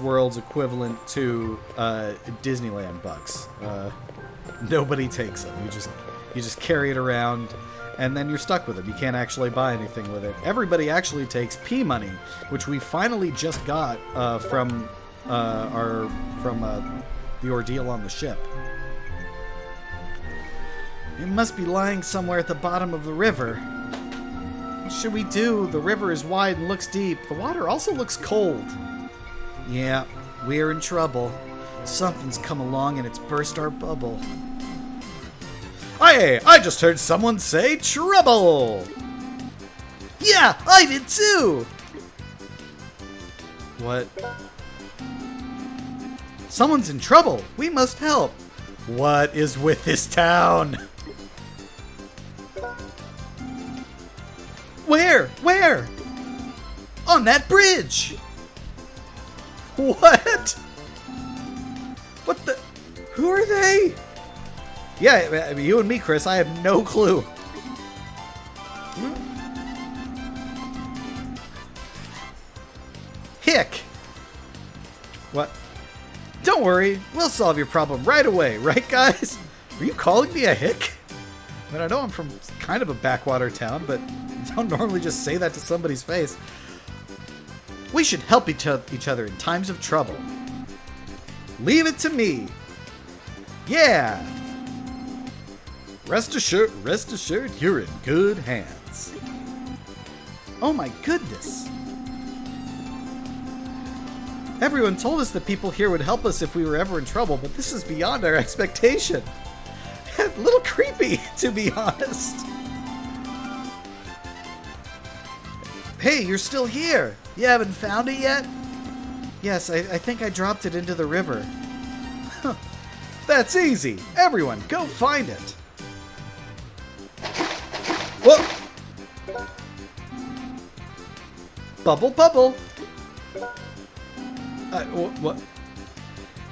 world's equivalent to Disneyland bucks. Nobody takes them. You just carry it around, and then you're stuck with them. You can't actually buy anything with it. Everybody actually takes P money, which we finally just got from the ordeal on the ship. It must be lying somewhere at the bottom of the river. What should we do? The river is wide and looks deep. The water also looks cold. Yeah, we're in trouble. Something's come along and it's burst our bubble. Hey, I just heard someone say trouble! Yeah, I did too! What? Someone's in trouble. We must help. What is with this town? Where? Where? On that bridge! What? What the? Who are they? Yeah, you and me, Chris. I have no clue. Hick! What? Don't worry. We'll solve your problem right away, right, guys? Are you calling me a hick? I mean, I know I'm from kind of a backwater town, but I don't normally just say that to somebody's face. We should help each other in times of trouble. Leave it to me. Yeah. Rest assured, you're in good hands. Oh my goodness. Everyone told us that people here would help us if we were ever in trouble, but this is beyond our expectation. A little creepy, to be honest. Hey, you're still here. You haven't found it yet? Yes, I think I dropped it into the river. That's easy. Everyone, go find it. Whoa! Bubble, bubble. What?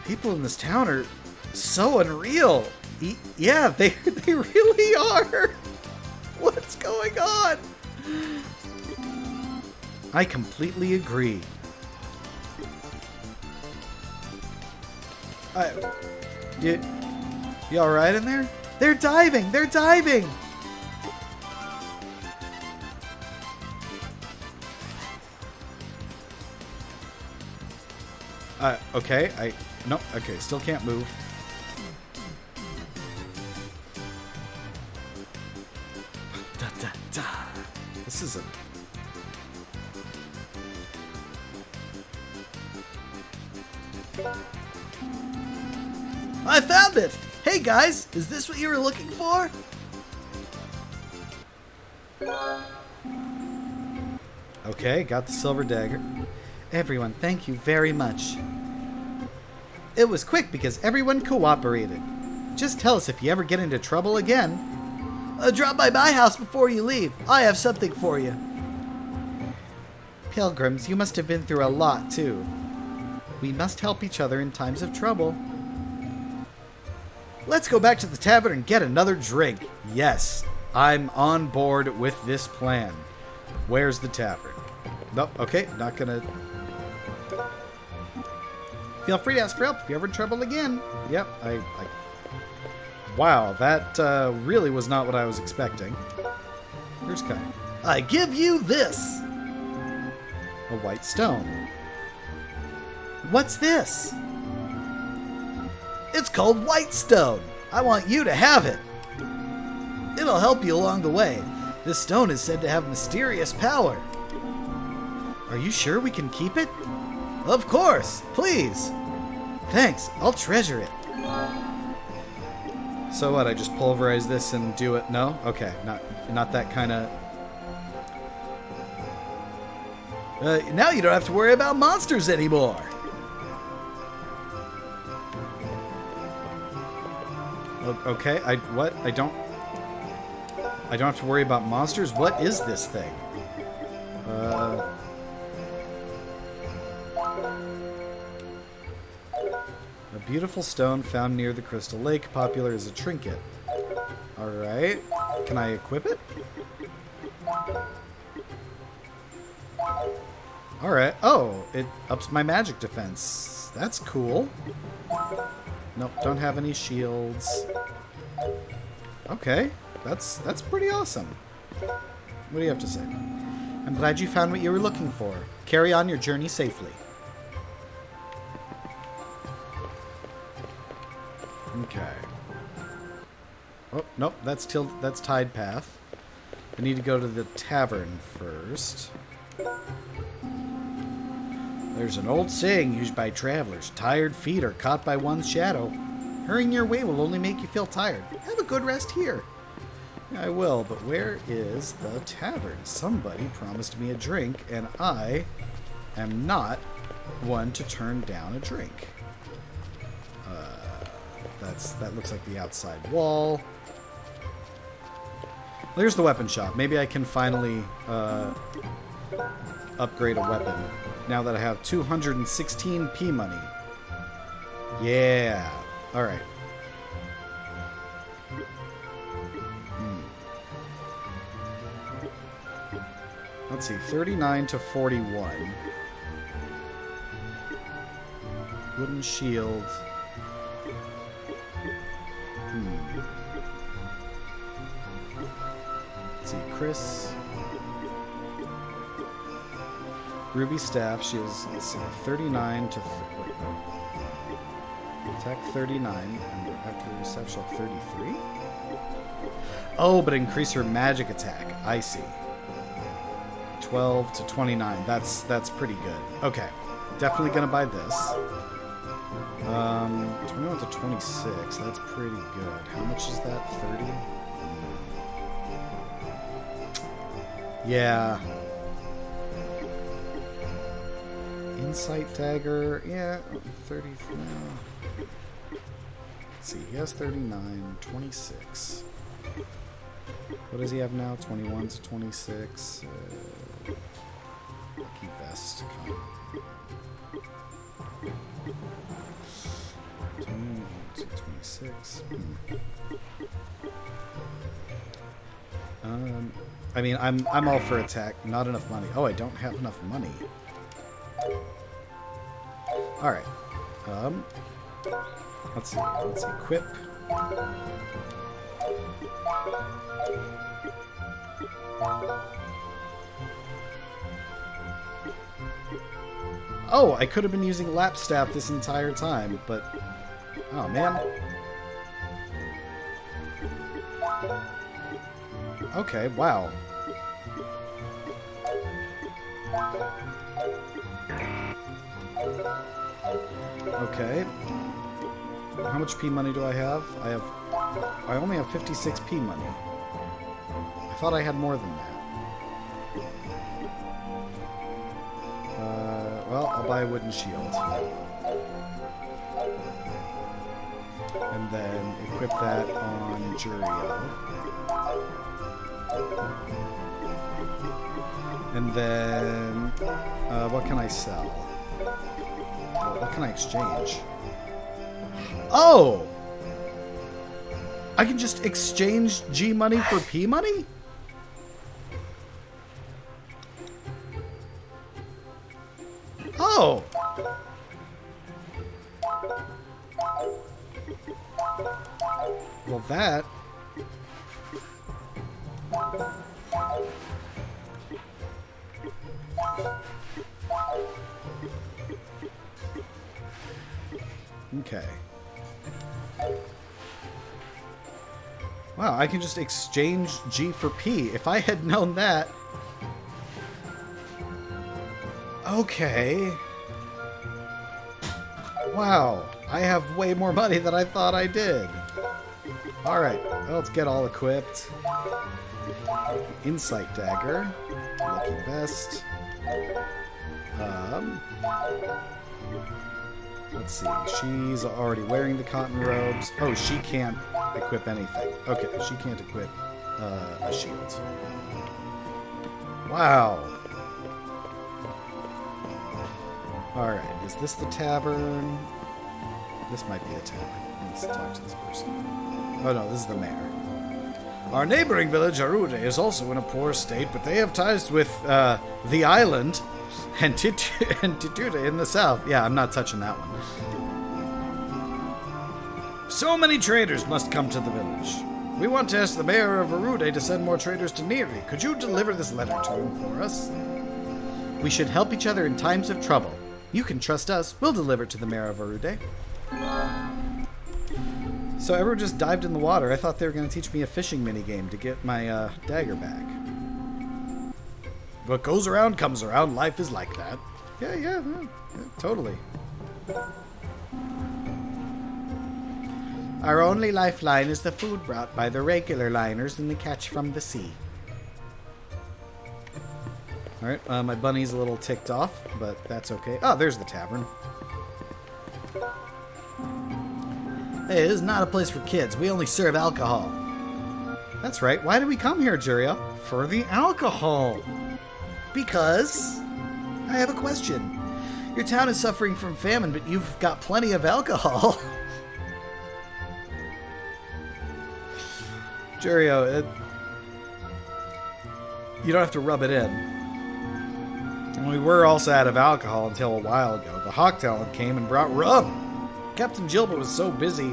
People in this town are so unreal. Yeah, they really are. What's going on? I completely agree. You all right in there? They're diving. They're diving. Okay. No. Okay. Still can't move. Da, da, da. This is a. I found it! Hey guys, is this what you were looking for? Okay, got the silver dagger. Everyone, thank you very much. It was quick because everyone cooperated. Just tell us if you ever get into trouble again. Drop by my house before you leave. I have something for you. Pilgrims, you must have been through a lot too. We must help each other in times of trouble. Let's go back to the tavern and get another drink. Yes, I'm on board with this plan. Where's the tavern? Nope, okay, not gonna... Feel free to ask for help if you're ever in trouble again. Yep, Wow, that really was not what I was expecting. Here's Kai. I give you this! A white stone. What's this? It's called White Stone. I want you to have it. It'll help you along the way. This stone is said to have mysterious power. Are you sure we can keep it? Of course. Please. Thanks. I'll treasure it. So what? I just pulverize this and do it? No? Okay. Not that kind of... now you don't have to worry about monsters anymore. Okay, what? I don't have to worry about monsters? What is this thing? A beautiful stone found near the Crystal Lake, popular as a trinket. Alright. Can I equip it? Alright. Oh, it ups my magic defense. That's cool. Nope, don't have any shields. Okay, that's pretty awesome. What do you have to say? I'm glad you found what you were looking for. Carry on your journey safely. Okay. Oh, nope, that's Tide Path. I need to go to the tavern first. There's an old saying used by travelers. Tired feet are caught by one's shadow. Hurrying your way will only make you feel tired. Have a good rest here. I will, but where is the tavern? Somebody promised me a drink, and I am not one to turn down a drink. That looks like the outside wall. There's the weapon shop. Maybe I can finally upgrade a weapon now that I have 216 P money. Yeah. All right. Let's see, 39 to 41. Wooden shield. Let's see, Chris. Ruby staff, she has, let's see, 39 to... wait, no. Attack 39, and after the staff she'll have 33? Oh, but increase her magic attack. I see. 12 to 29. That's pretty good. Okay. Definitely gonna buy this. 21 to 26. That's pretty good. How much is that? 30? Yeah. Insight dagger. Yeah. 30. Let's see. He has 39. 26. What does he have now? 21 to 26. Lucky vest. 21 to 26. I mean, I'm all for attack. Not enough money. Oh, I don't have enough money. All right. Let's see. Let's equip. Oh, I could have been using lap staff this entire time, but oh man. Okay, wow. Okay. How much P money do I have? I only have 56 P money. I thought I had more than that. Well, I'll buy a wooden shield. And then equip that on Jurio. And then, what can I sell? Well, what can I exchange? Oh! I can just exchange G money for P money? Oh! Well, that... Okay. Wow, I can just exchange G for P. If I had known that... Okay. Wow, I have way more money than I thought I did. Alright, well, let's get all equipped. Insight dagger. Lucky vest. Let's see, she's already wearing the cotton robes. Oh, she can't equip anything. Okay, she can't equip a shield. Wow. Alright, is this the tavern? This might be a tavern. Let's talk to this person. Oh no, this is the mayor. Our neighboring village, Arude, is also in a poor state, but they have ties with the island. And Tituta in the south. Yeah, I'm not touching that one. So many traders must come to the village. We want to ask the mayor of Arude to send more traders to Neri. Could you deliver this letter to him for us? We should help each other in times of trouble. You can trust us. We'll deliver to the mayor of Arude. So everyone just dived in the water. I thought they were going to teach me a fishing minigame to get my dagger back. What goes around comes around. Life is like that. Yeah, totally. Our only lifeline is the food brought by the regular liners and the catch from the sea. Alright, my bunny's a little ticked off, but that's okay. Oh, there's the tavern. Hey, this is not a place for kids. We only serve alcohol. That's right. Why did we come here, Juriel? For the alcohol. Because I have a question. Your town is suffering from famine, but you've got plenty of alcohol. Jurio, you don't have to rub it in. And we were also out of alcohol until a while ago. The Hawk Talon came and brought rum. Captain Gilbert was so busy.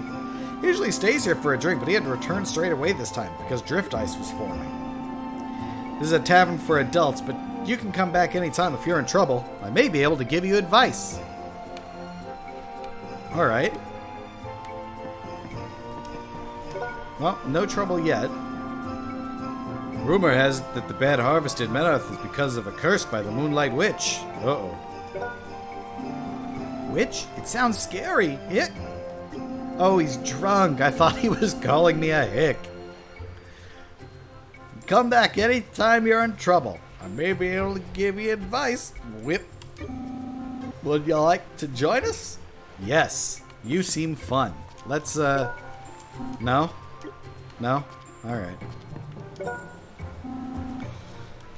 He usually stays here for a drink, but he had to return straight away this time because drift ice was forming. This is a tavern for adults, but you can come back anytime if you're in trouble. I may be able to give you advice. Alright. Well, no trouble yet. Rumor has that the bad harvest in Menath is because of a curse by the Moonlight Witch. Uh-oh. Witch? It sounds scary. Hick. Oh, he's drunk. I thought he was calling me a hick. Come back anytime you're in trouble. I may be able to give you advice. Whip. Would you like to join us? Yes. You seem fun. Let's, No? No? Alright.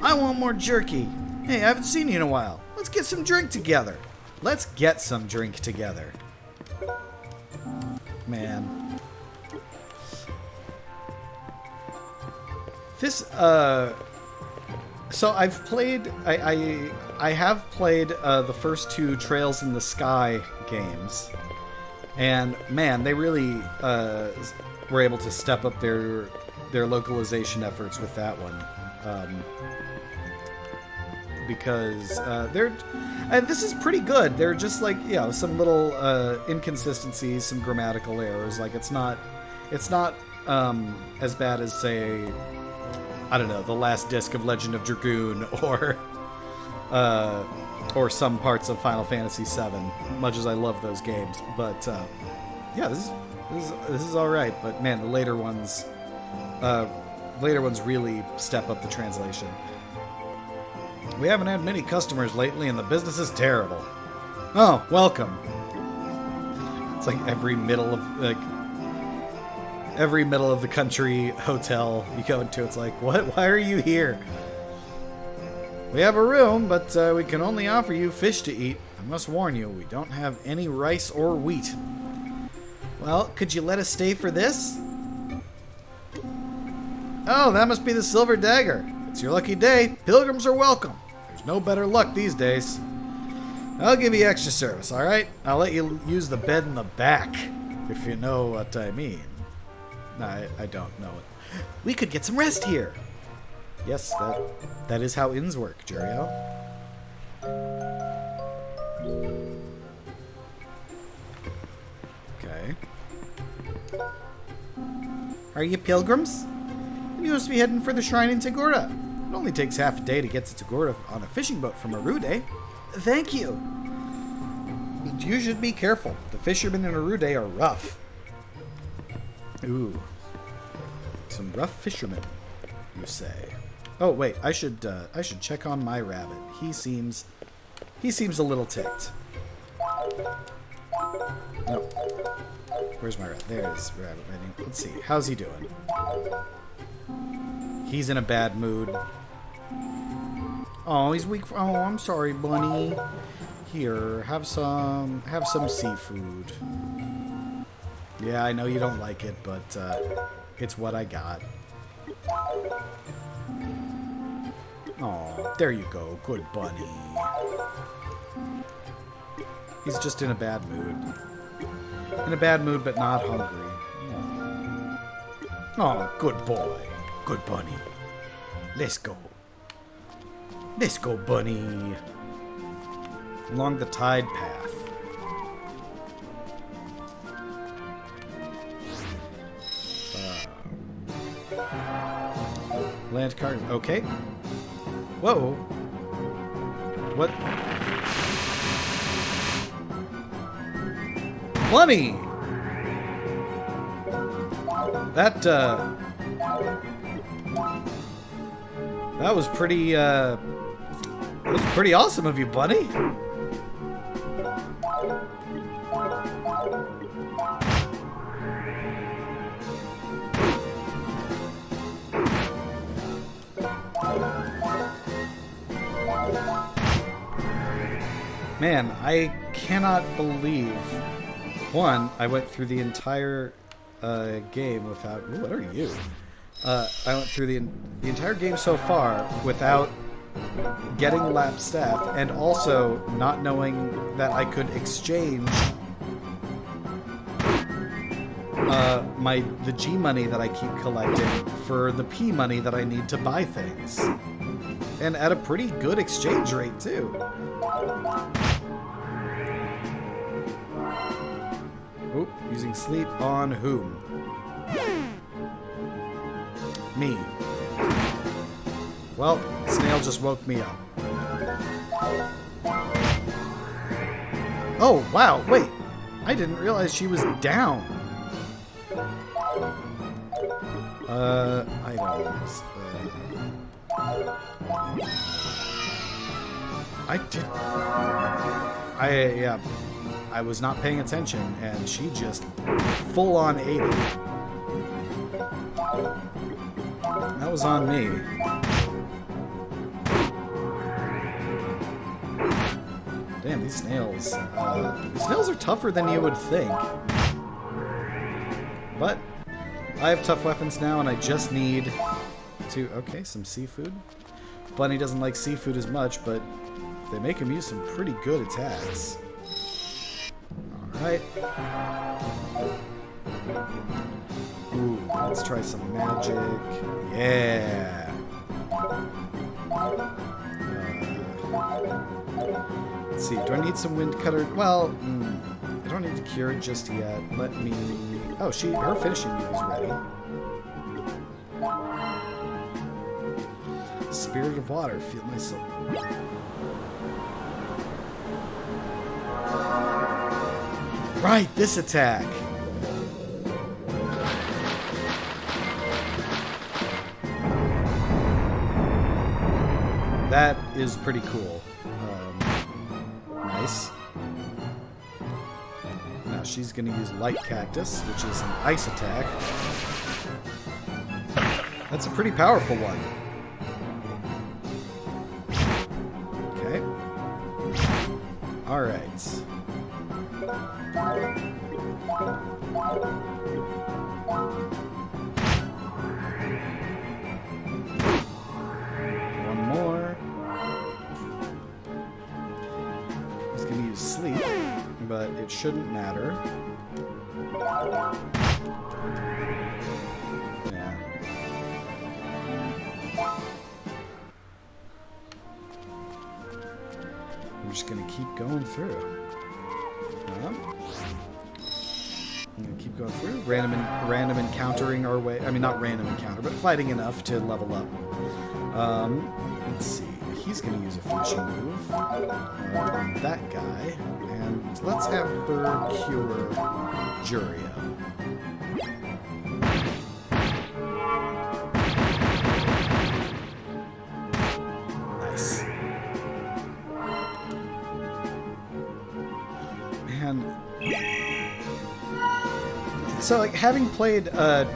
I want more jerky. Hey, I haven't seen you in a while. Let's get some drink together. Let's get some drink together. Man. This, so I've played, I have played the first two Trails in the Sky games. And, man, they really were able to step up their localization efforts with that one. Because this is pretty good. They're just like, you know, some little inconsistencies, some grammatical errors. Like it's not as bad as, say, I don't know, the last disc of Legend of Dragoon or some parts of Final Fantasy VII. Much as I love those games, but yeah, this is all right. But man, the later ones really step up the translation. We haven't had many customers lately, and the business is terrible. Oh, welcome. It's like every middle of the country hotel you go into. It's like, what? Why are you here? We have a room, but we can only offer you fish to eat. I must warn you, we don't have any rice or wheat. Well, could you let us stay for this? Oh, that must be the Silver Dagger. It's your lucky day. Pilgrims are welcome. There's no better luck these days. I'll give you extra service, alright? I'll let you use the bed in the back, if you know what I mean. No, I don't know it. We could get some rest here. Yes, that is how inns work, Juriel. Okay. Are you pilgrims? You must be heading for the shrine in Tagora. It only takes half a day to get to Tagora on a fishing boat from Arude. Thank you. You should be careful. The fishermen in Arude are rough. Ooh. Some rough fishermen, you say. Oh wait, I should check on my rabbit. He seems a little ticked. No. Where's my rabbit? There's rabbit. Let's see. How's he doing? He's in a bad mood. Oh, he's weak. Oh, I'm sorry, bunny. Here, have some seafood. Yeah, I know you don't like it, but it's what I got. Oh, there you go. Good bunny. He's just in a bad mood. In a bad mood, but not hungry. Oh, good boy. Good bunny. Let's go. Let's go, bunny. Along the tide path. Land card. Okay. Whoa. What? Bunny! That was pretty, that was pretty awesome of you, Bunny. Man, I cannot believe, one, I went through the entire game without... Ooh, what are you? I went through the entire game so far without getting lap staff, and also not knowing that I could exchange the G money that I keep collecting for the P money that I need to buy things. And at a pretty good exchange rate, too. Oop, using sleep on whom? Me. Well, Snail just woke me up. Oh, wow, wait. I didn't realize she was down. Items. I was not paying attention, and she just full on ate it. That was on me. Damn, these snails. These snails are tougher than you would think. But I have tough weapons now, and I just need to... Okay, some seafood. Bunny doesn't like seafood as much, but they make him use some pretty good attacks. Alright. Ooh, let's try some magic. Yeah! Let's see, do I need some wind cutter? Well, I don't need to cure it just yet. Let me... Oh, her finishing move is ready. Spirit of water, feel my soul. Right, this attack. That is pretty cool. Nice. Now she's going to use Light Cactus, which is an ice attack. That's a pretty powerful one. Okay. Alright. One more. He's going to use Sleep, but it shouldn't matter. Yeah. I'm just going to keep going through. I'm going to keep going through. Random encountering our way. I mean, not random encounter, but fighting enough to level up. Let's see. He's going to use a finishing move on that guy. And let's have her cure Juria. Nice. Man. So, like, having played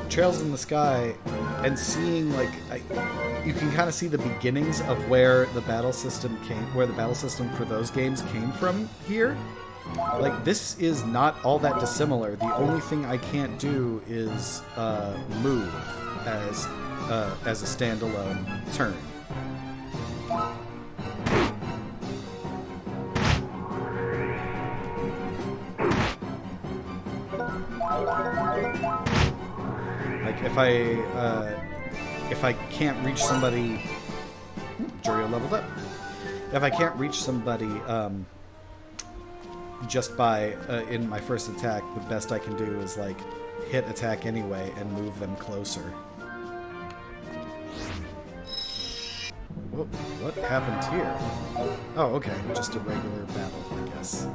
Trails in the Sky and seeing, like, you can kind of see the beginnings of where the battle system for those games came from here. Like, this is not all that dissimilar. The only thing I can't do is move as a standalone turn. Like if I can't reach somebody, Jurio leveled up. If I can't reach somebody just by in my first attack, the best I can do is like hit attack anyway and move them closer. Whoa, what happened here? Oh, okay, just a regular battle, I guess.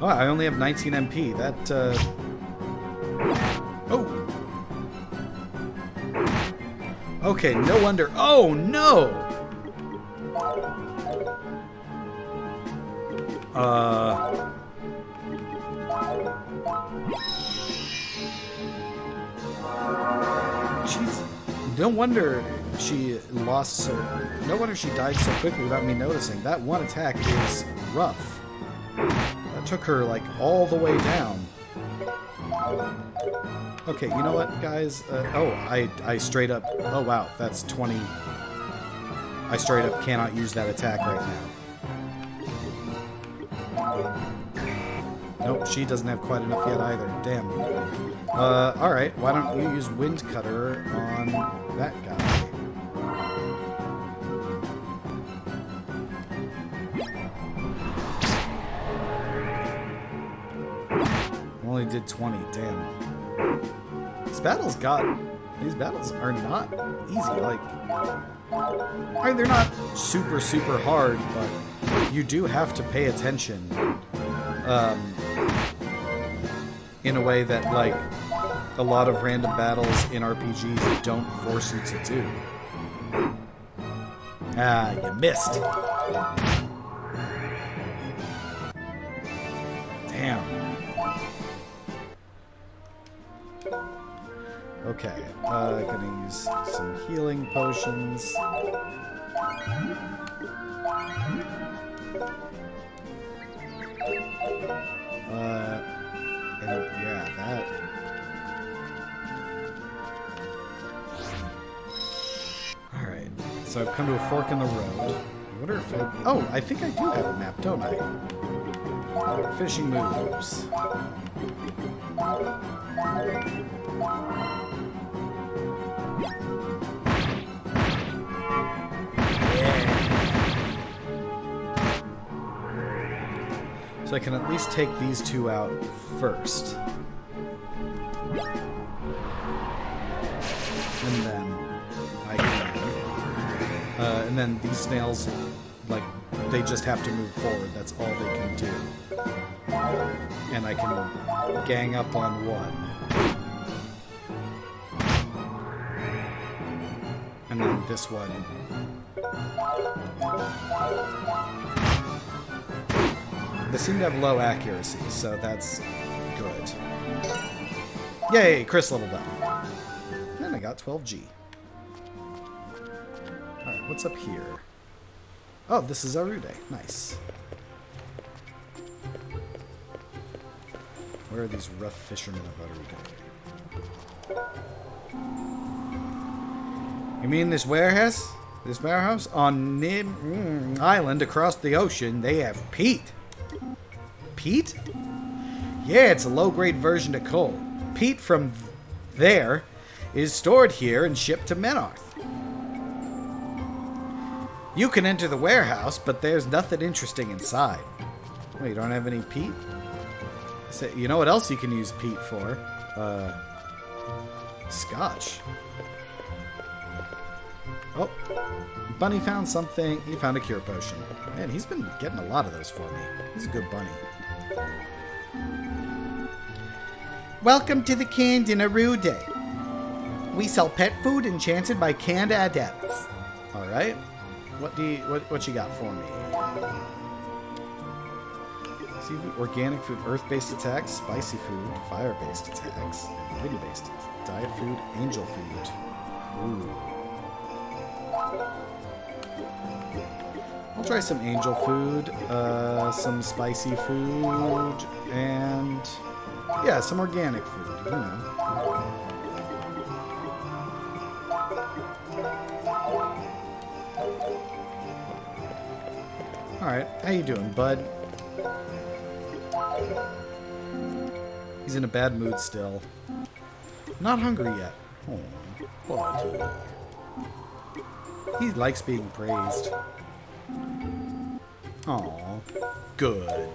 Oh, I only have 19 MP. That, Oh! Okay, no wonder. Oh, no! Jeez. No wonder she lost so... No wonder she died so quickly without me noticing. That one attack is rough. That took her, like, all the way down. Okay, you know what, guys? I straight up... Oh, wow, that's 20... I straight up cannot use that attack right now. Nope, she doesn't have quite enough yet either. Damn. Alright, why don't you use Wind Cutter on that guy? Only did 20, damn. These battles are not easy, like... I mean, they're not super, super hard, but you do have to pay attention. In a way that, like, a lot of random battles in RPGs don't force you to do. Ah, you missed. Damn. Okay, gonna use some healing potions. And yeah, that... Alright, so I've come to a fork in the road. I wonder if I... Oh, I think I do have a map, don't I? Fishing moves. So I can at least take these two out first. And then I can... and then these snails, like, they just have to move forward. That's all they can do. And I can gang up on one. And then this one. They seem to have low accuracy, so that's good. Yay, Chris leveled up. And I got 12G. Alright, what's up here? Oh, this is Arude. Nice. Where are these rough fishermen of Arude? You mean this warehouse? This warehouse? On Nim Island across the ocean, they have peat. Peat? Yeah, it's a low-grade version of coal. Peat from there is stored here and shipped to Menarth. You can enter the warehouse, but there's nothing interesting inside. Oh, you don't have any peat? You know what else you can use peat for? Scotch. Oh, Bunny found something. He found a cure potion. Man, he's been getting a lot of those for me. He's a good bunny. Welcome to the Canned in Arude. We sell pet food enchanted by canned adepts. All right. What you got for me? Seafood, organic food, earth-based attacks, spicy food, fire-based attacks, wind-based diet food, angel food. Ooh. I'll try some angel food, some spicy food, and yeah, some organic food, you know. Alright, how you doing, bud? He's in a bad mood still. Not hungry yet. Oh, buddy. He likes being praised. Aw, good.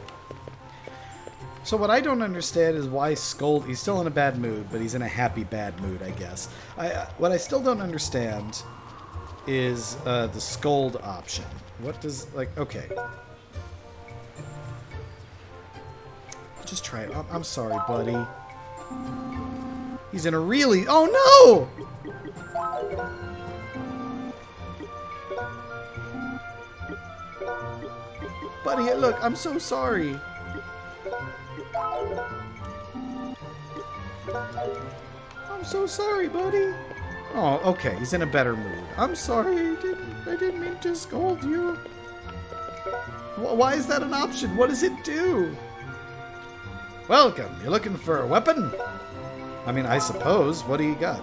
So what I don't understand is why Scold... He's still in a bad mood, but he's in a happy bad mood, I guess. What I still don't understand is the Scold option. What does... Like, okay. Just try it. I'm sorry, buddy. He's in a really... Oh, no! Buddy, look, I'm so sorry. I'm so sorry, buddy. Oh, okay, he's in a better mood. I'm sorry, I didn't mean to scold you. Why is that an option? What does it do? Welcome. You looking for a weapon? I mean, I suppose. What do you got?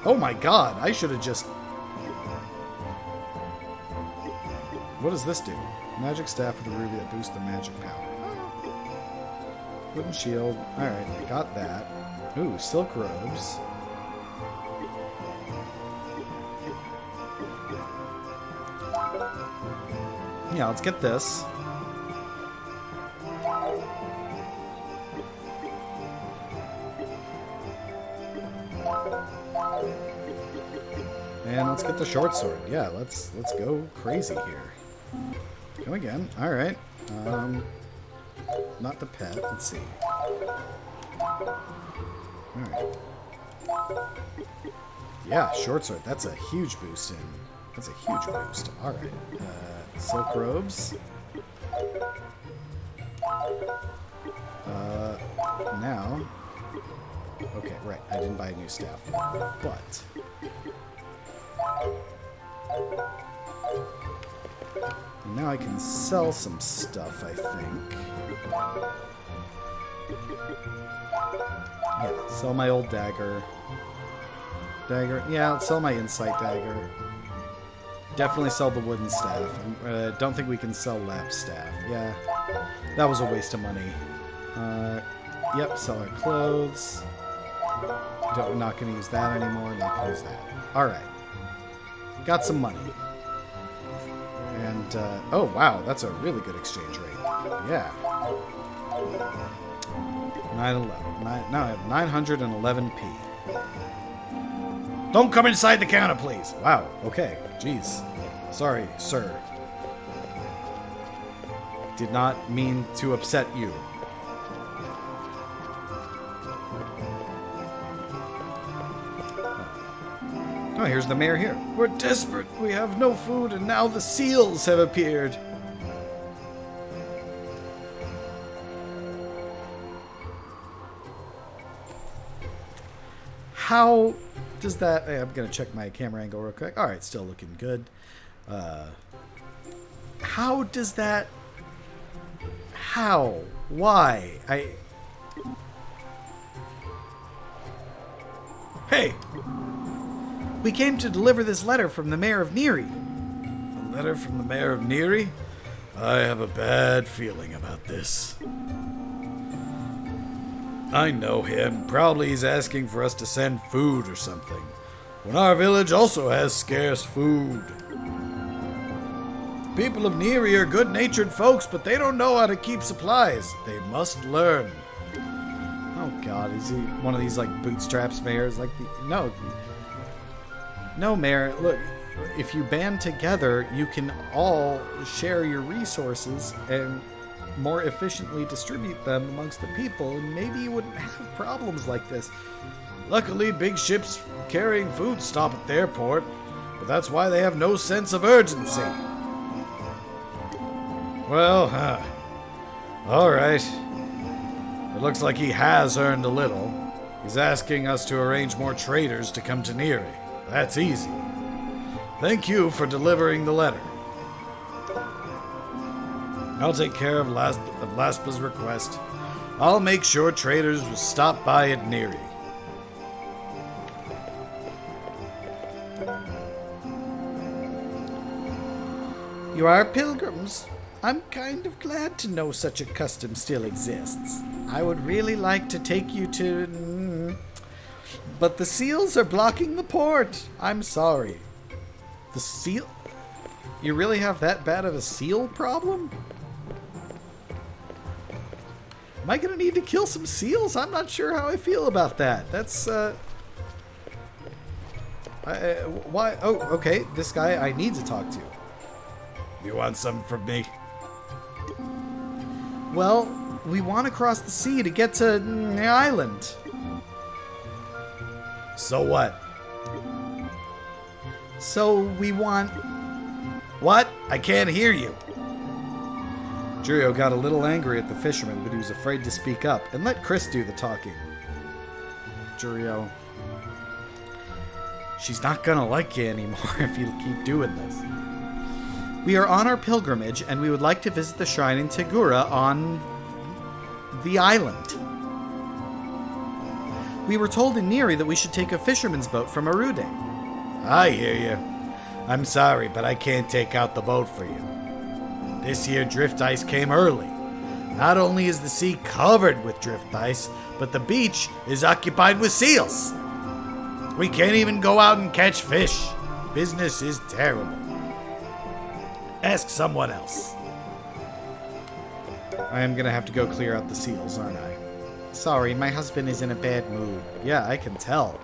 Oh my god, I should have just... What does this do? Magic staff with a ruby that boosts the magic power. Oh. Wooden shield. Alright, I got that. Ooh, silk robes. Yeah, let's get this. And let's get the short sword. Yeah, let's go crazy here. Come again. All right. Not the pet. Let's see. All right. Yeah, short sword. That's a huge boost in. That's a huge boost. All right. Silk robes. Now. Okay, right. I didn't buy a new staff, but. Now I can sell some stuff, I think. Yeah, sell my old dagger. Yeah, I'll sell my insight dagger. Definitely sell the wooden staff. Don't think we can sell lap staff. Yeah, that was a waste of money. Yep, sell our clothes. Not going to use that anymore. Not going to use that. Alright. Got some money. And, oh wow, that's a really good exchange rate. Yeah. 911. Now I have 911p. Don't come inside the counter, please. Wow, okay. Jeez. Sorry, sir. Did not mean to upset you. Oh, here's the mayor here. We're desperate. We have no food, and now the seals have appeared. How does that... Hey, I'm going to check my camera angle real quick. All right, still looking good. How does that... How? Why? Hey! We came to deliver this letter from the mayor of Neri. A letter from the mayor of Neri? I have a bad feeling about this. I know him. Probably he's asking for us to send food or something. When our village also has scarce food. People of Neri are good-natured folks, but they don't know how to keep supplies. They must learn. Oh god, is he one of these like bootstraps mayors? Like no. No, Mayor, look, if you band together, you can all share your resources and more efficiently distribute them amongst the people, and maybe you wouldn't have problems like this. Luckily, big ships carrying food stop at the airport, but that's why they have no sense of urgency. Well, all right. It looks like he has earned a little. He's asking us to arrange more traders to come to Neri. That's easy. Thank you for delivering the letter. I'll take care of Laspa's request. I'll make sure traders will stop by at Neri. You are pilgrims? I'm kind of glad to know such a custom still exists. I would really like to take you to... But the seals are blocking the port. I'm sorry. The seal... You really have that bad of a seal problem? Am I going to need to kill some seals? I'm not sure how I feel about that. That's, why? Oh, okay. This guy I need to talk to. You want something from me? Well, we want to cross the sea to get to the island. So what? So we want... What? I can't hear you. Jurio got a little angry at the fisherman, but he was afraid to speak up and let Chris do the talking. Jurio, she's not gonna like you anymore if you keep doing this. We are on our pilgrimage, and we would like to visit the shrine in Tegura on the island. We were told in Neri that we should take a fisherman's boat from Arude. I hear you. I'm sorry, but I can't take out the boat for you. This year drift ice came early. Not only is the sea covered with drift ice, but the beach is occupied with seals. We can't even go out and catch fish. Business is terrible. Ask someone else. I am going to have to go clear out the seals, aren't I? Sorry, my husband is in a bad mood. Yeah, I can tell.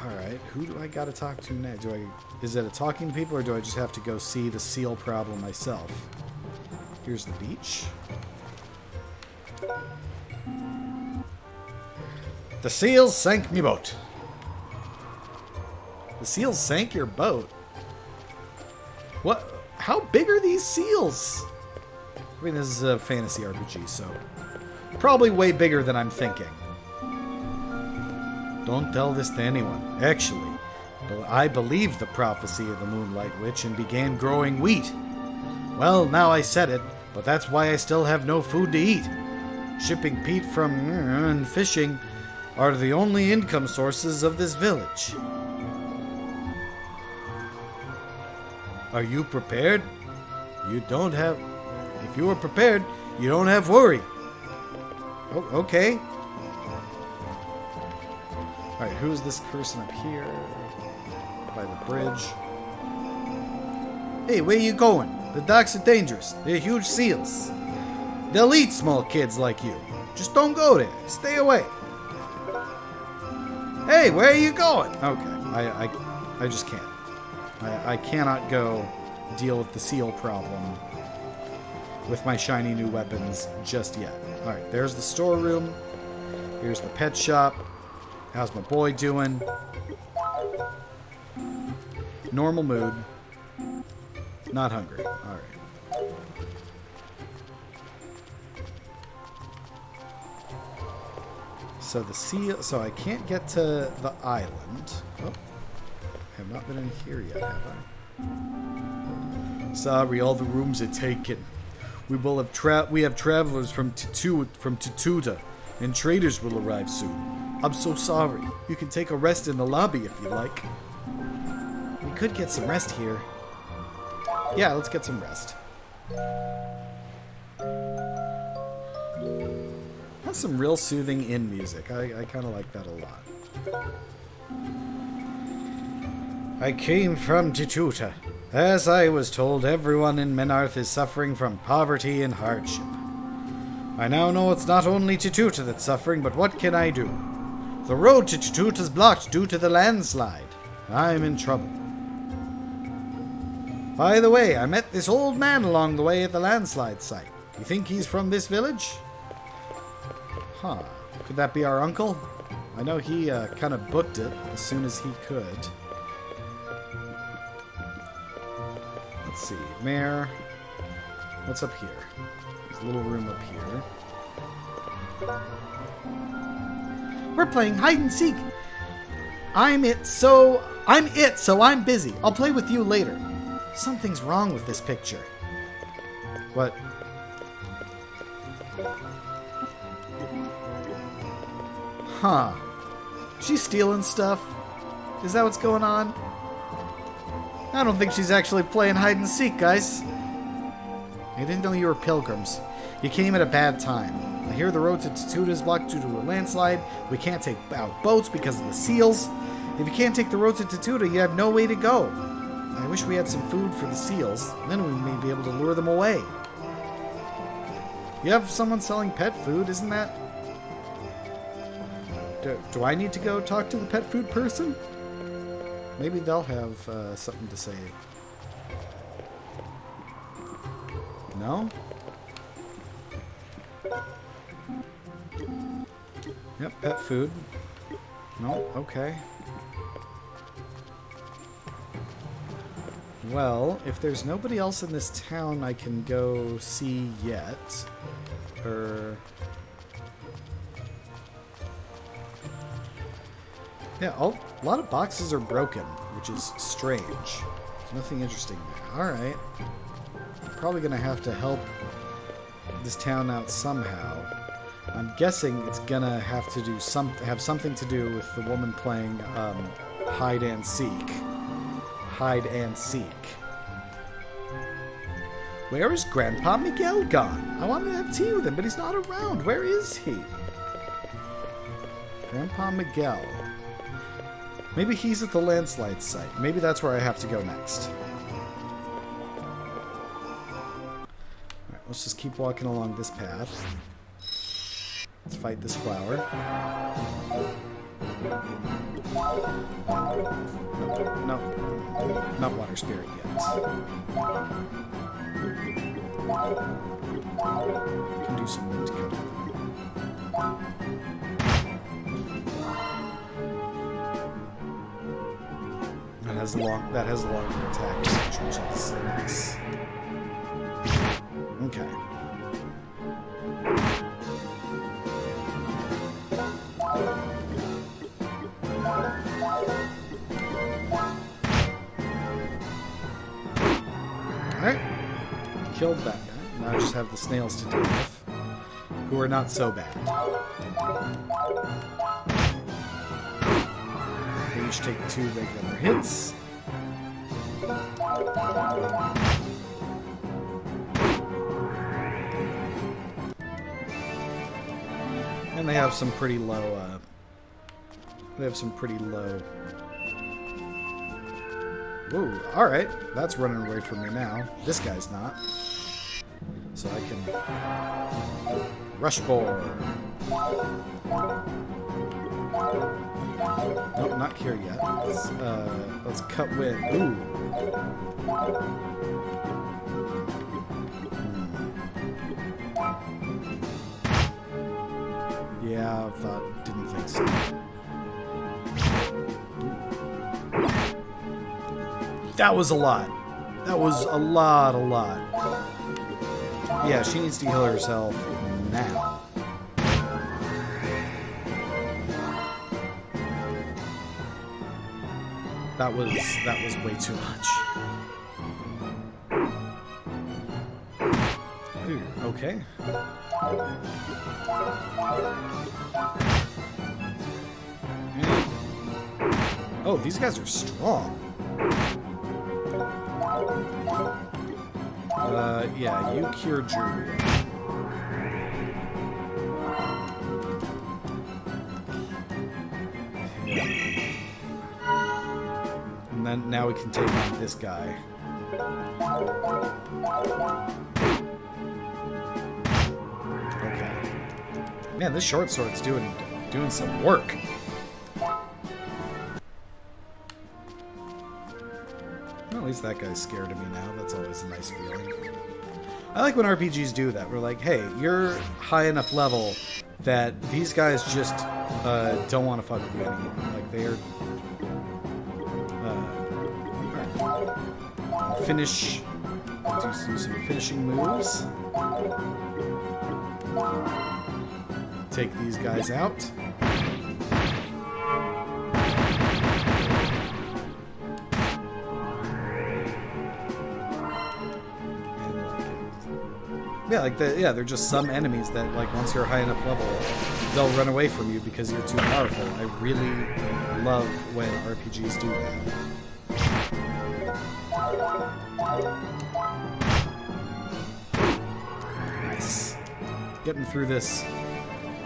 Alright, who do I gotta talk to next? Is it a talking to people, or do I just have to go see the seal problem myself? Here's the beach. The seals sank me boat. The seals sank your boat? What? How big are these seals? I mean, this is a fantasy RPG, so probably way bigger than I'm thinking. Don't tell this to anyone. Actually, I believed the prophecy of the Moonlight Witch and began growing wheat. Well, now I said it, but that's why I still have no food to eat. Shipping peat from and fishing are the only income sources of this village. Are you prepared? You don't have... If you are prepared, you don't have worry. Oh, okay. Alright, who is this person up here? By the bridge. Hey, where you going? The docks are dangerous. They're huge seals. They'll eat small kids like you. Just don't go there. Stay away. Hey, where are you going? Okay, I just can't. I cannot go deal with the seal problem with my shiny new weapons just yet. Alright, there's the storeroom. Here's the pet shop. How's my boy doing? Normal mood. Not hungry. Alright. So the seal... So I can't get to the island. Oh. I have not been in here yet, have I? Sorry, all the rooms are taken. We have travelers from Tututa, and traders will arrive soon. I'm so sorry. You can take a rest in the lobby if you like. We could get some rest here. Yeah, let's get some rest. That's some real soothing inn music. I kind of like that a lot. I came from Tututa. As I was told, everyone in Menarth is suffering from poverty and hardship. I now know it's not only Tututa that's suffering, but what can I do? The road to Tututa is blocked due to the landslide. I'm in trouble. By the way, I met this old man along the way at the landslide site. You think he's from this village? Huh. Could that be our uncle? I know he kind of booked it as soon as he could. Let's see. Mayor. What's up here? There's a little room up here. We're playing hide and seek. I'm it, so I'm busy. I'll play with you later. Something's wrong with this picture. What? Huh. She's stealing stuff. Is that what's going on? I don't think she's actually playing hide and seek, guys. I didn't know you were pilgrims. You came at a bad time. I hear the road to Tatuta is blocked due to a landslide. We can't take out boats because of the seals. If you can't take the road to Tatuta, you have no way to go. I wish we had some food for the seals. Then we may be able to lure them away. You have someone selling pet food, isn't that? Do I need to go talk to the pet food person? Maybe they'll have something to say. No? Yep, pet food. No, okay. Well, if there's nobody else in this town I can go see yet, yeah, a lot of boxes are broken, which is strange. There's nothing interesting there. Alright. I'm probably going to have to help this town out somehow. I'm guessing it's going to have to do have something to do with the woman playing hide and seek. Hide and seek. Where is Grandpa Miguel gone? I wanted to have tea with him, but he's not around. Where is he? Grandpa Miguel. Maybe he's at the landslide site. Maybe that's where I have to go next. Alright, let's just keep walking along this path. Let's fight this flower. No, not water spirit yet. We can do some wind cutting. That has a longer attack range, which is nice. Okay. Alright. Killed that guy. Now I just have the snails to deal with, who are not so bad. They each take 2 regular hits. And they have some pretty low, Whoa, alright. That's running away from me now. This guy's not. So I can rush board. Nope, not here yet. Let's cut wind. Ooh. Yeah, didn't think so. That was a lot. That was a lot. Yeah, she needs to heal herself now. That was way too much. Ooh, okay. Oh, these guys are strong. Yeah, you cure Julia. And then now we can take on this guy. Okay. Man, this short sword's doing some work. Well, at least that guy's scared of me now. That's always a nice feeling. I like when RPGs do that. We're like, hey, you're high enough level that these guys just don't want to fuck with you anymore. Like, they're... Alright. Finish... Do some finishing moves. Take these guys out. they're just some enemies that, like, once you're a high enough level, they'll run away from you because you're too powerful. I really love when RPGs do that. Nice. Getting through this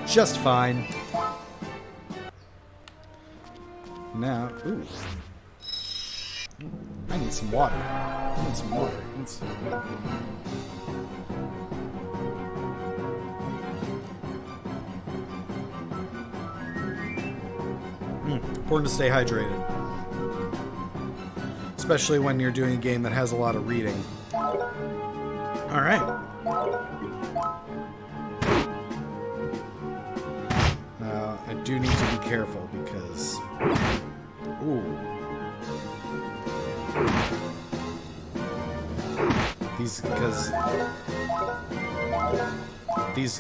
just fine. Now, ooh. I need some water. Important to stay hydrated. Especially when you're doing a game that has a lot of reading. Alright. I do need to be careful because... Ooh.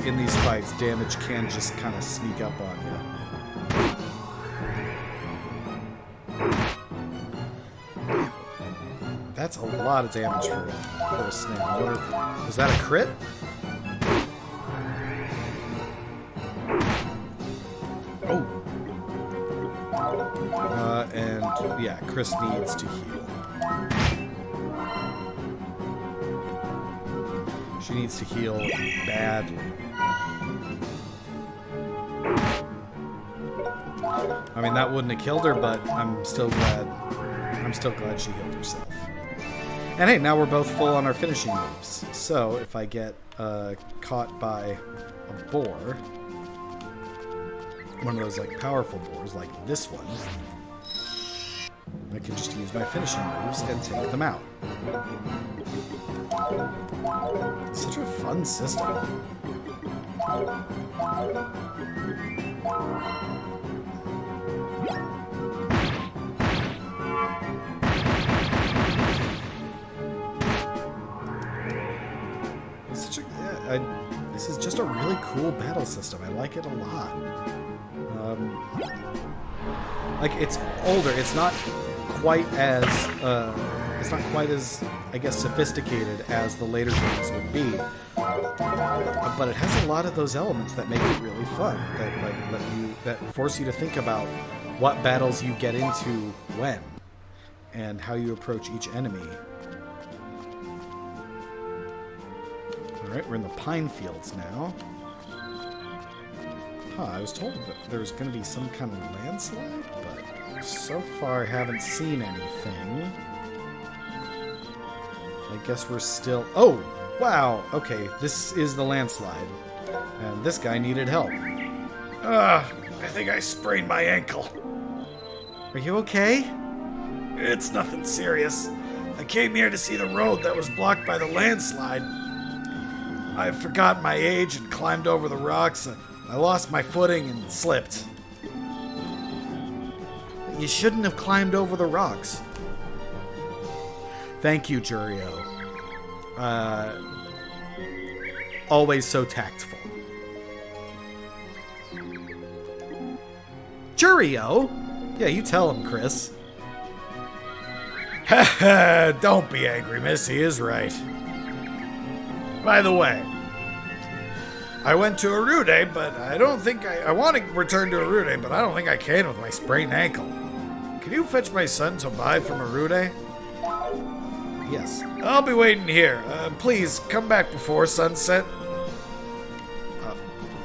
In these fights, damage can just kind of sneak up on you. That's a lot of damage for a snail. Was that a crit? Oh. And yeah, Chris needs to heal. She needs to heal badly. I mean, that wouldn't have killed her, but I'm still glad she healed herself. And hey, now we're both full on our finishing moves. So if I get caught by a boar, one of those like powerful boars, like this one, I can just use my finishing moves and take them out. It's such a fun system. This is just a really cool battle system. I like it a lot. Like, it's older. It's not quite as I guess sophisticated as the later games would be, but it has a lot of those elements that make it really fun. That force you to think about what battles you get into when, and how you approach each enemy. Alright, we're in the pine fields now. I was told that there was going to be some kind of landslide, but so far I haven't seen anything. I guess we're still... Oh! Wow! Okay, this is the landslide. And this guy needed help. I think I sprained my ankle. Are you okay? It's nothing serious. I came here to see the road that was blocked by the landslide. I forgot my age and climbed over the rocks, and I lost my footing and slipped. You shouldn't have climbed over the rocks. Thank you, Jurio. Always so tactful. Jurio? Yeah, you tell him, Chris. Don't be angry, miss. He is right. By the way, I went to Arude, but I don't think I want to return to Arude, but I don't think I can with my sprained ankle. Can you fetch my son Tobai from Arude? Yes. I'll be waiting here. Please, come back before sunset.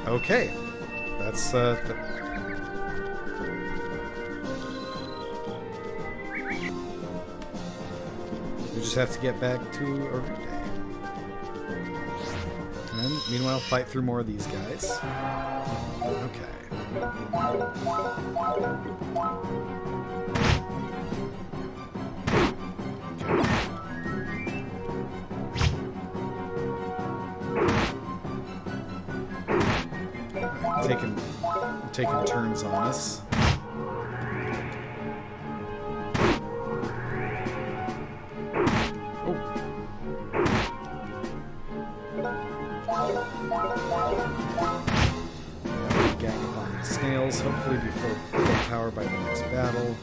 Okay. That's, we just have to get back to Arude. And meanwhile, fight through more of these guys. Okay. Taking turns on us. Oh. Gang up on these snails, hopefully before full power by the next battle.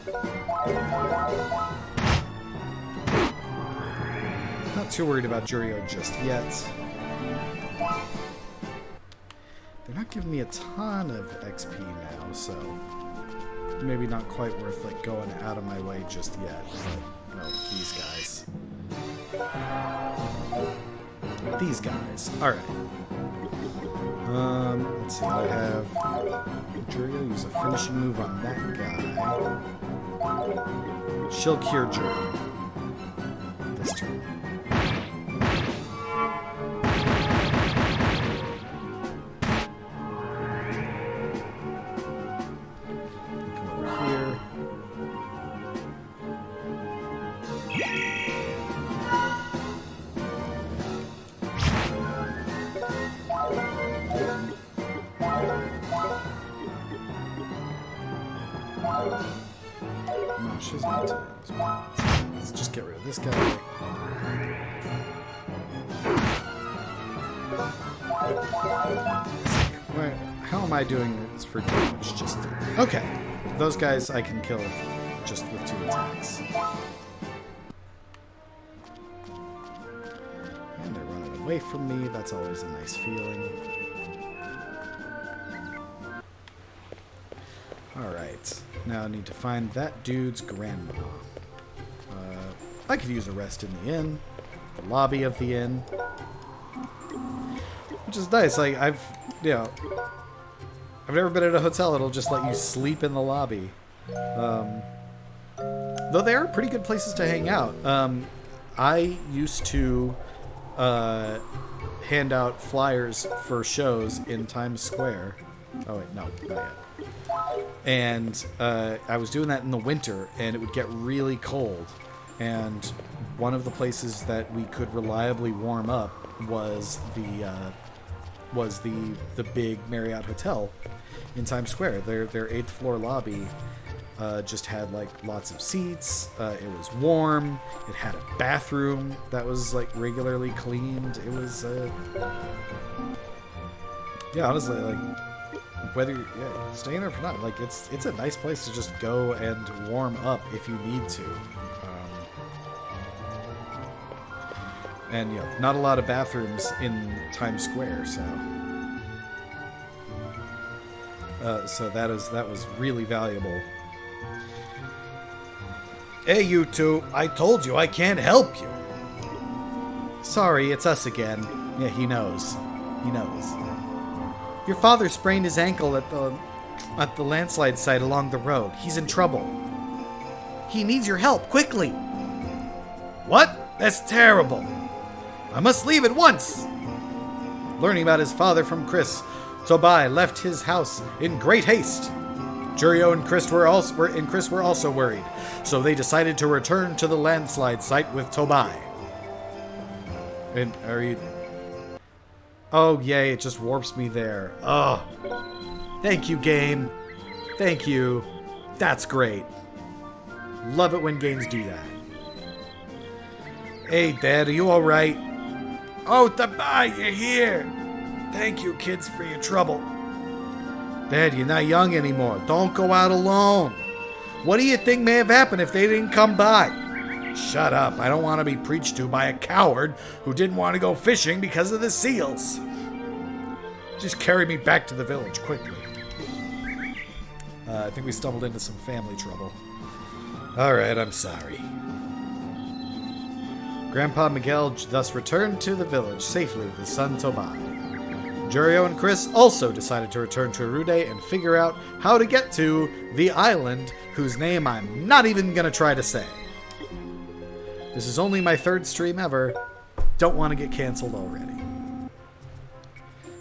Not too worried about Jurio just yet. they're not giving me a ton of XP now, so maybe not quite worth like going out of my way just yet. But no, these guys. These guys. All right. Let's see. I have Jurio use a finishing move on that guy. She'll cure Jurio this turn. Come over here. No, she's not doing this. Let's just get rid of this guy. Wait, how am I doing this for damage? Just okay. Those guys I can kill just with 2 attacks. And they're running away from me. That's always a nice feeling. Alright, now I need to find that dude's grandma. I could use a rest in the inn, the lobby of the inn, which is nice. Like I've never been at a hotel that'll just let you sleep in the lobby. Though they are pretty good places to hang out. I used to hand out flyers for shows in Times Square. Oh wait, no, not yet. And I was doing that in the winter, and it would get really cold. And one of the places that we could reliably warm up was the big Marriott Hotel in Times Square. Their 8th floor lobby just had like lots of seats. It was warm. It had a bathroom that was like regularly cleaned. It was yeah, honestly, like whether you're staying there or not, like it's a nice place to just go and warm up if you need to. And not a lot of bathrooms in Times Square, so that was really valuable. Hey, you two! I told you I can't help you. Sorry, it's us again. Yeah, he knows. He knows. Your father sprained his ankle at the landslide site along the road. He's in trouble. He needs your help, quickly. What? That's terrible. I must leave at once. Learning about his father from Chris, Tobai left his house in great haste. Jurio and Chris were also worried, so they decided to return to the landslide site with Tobai. And are you... Oh, yay, it just warps me there. Oh. Thank you, game. Thank you. That's great. Love it when games do that. Hey, Dad, are you alright? Oh, Tobai, you're here. Thank you, kids, for your trouble. Dad, you're not young anymore. Don't go out alone. What do you think may have happened if they didn't come by? Shut up. I don't want to be preached to by a coward who didn't want to go fishing because of the seals. Just carry me back to the village quickly. I think we stumbled into some family trouble. Alright, I'm sorry. Grandpa Miguel thus returned to the village safely with his son Tobai. Jurio and Chris also decided to return to Arude and figure out how to get to the island whose name I'm not even going to try to say. This is only my 3rd stream ever. Don't want to get canceled already.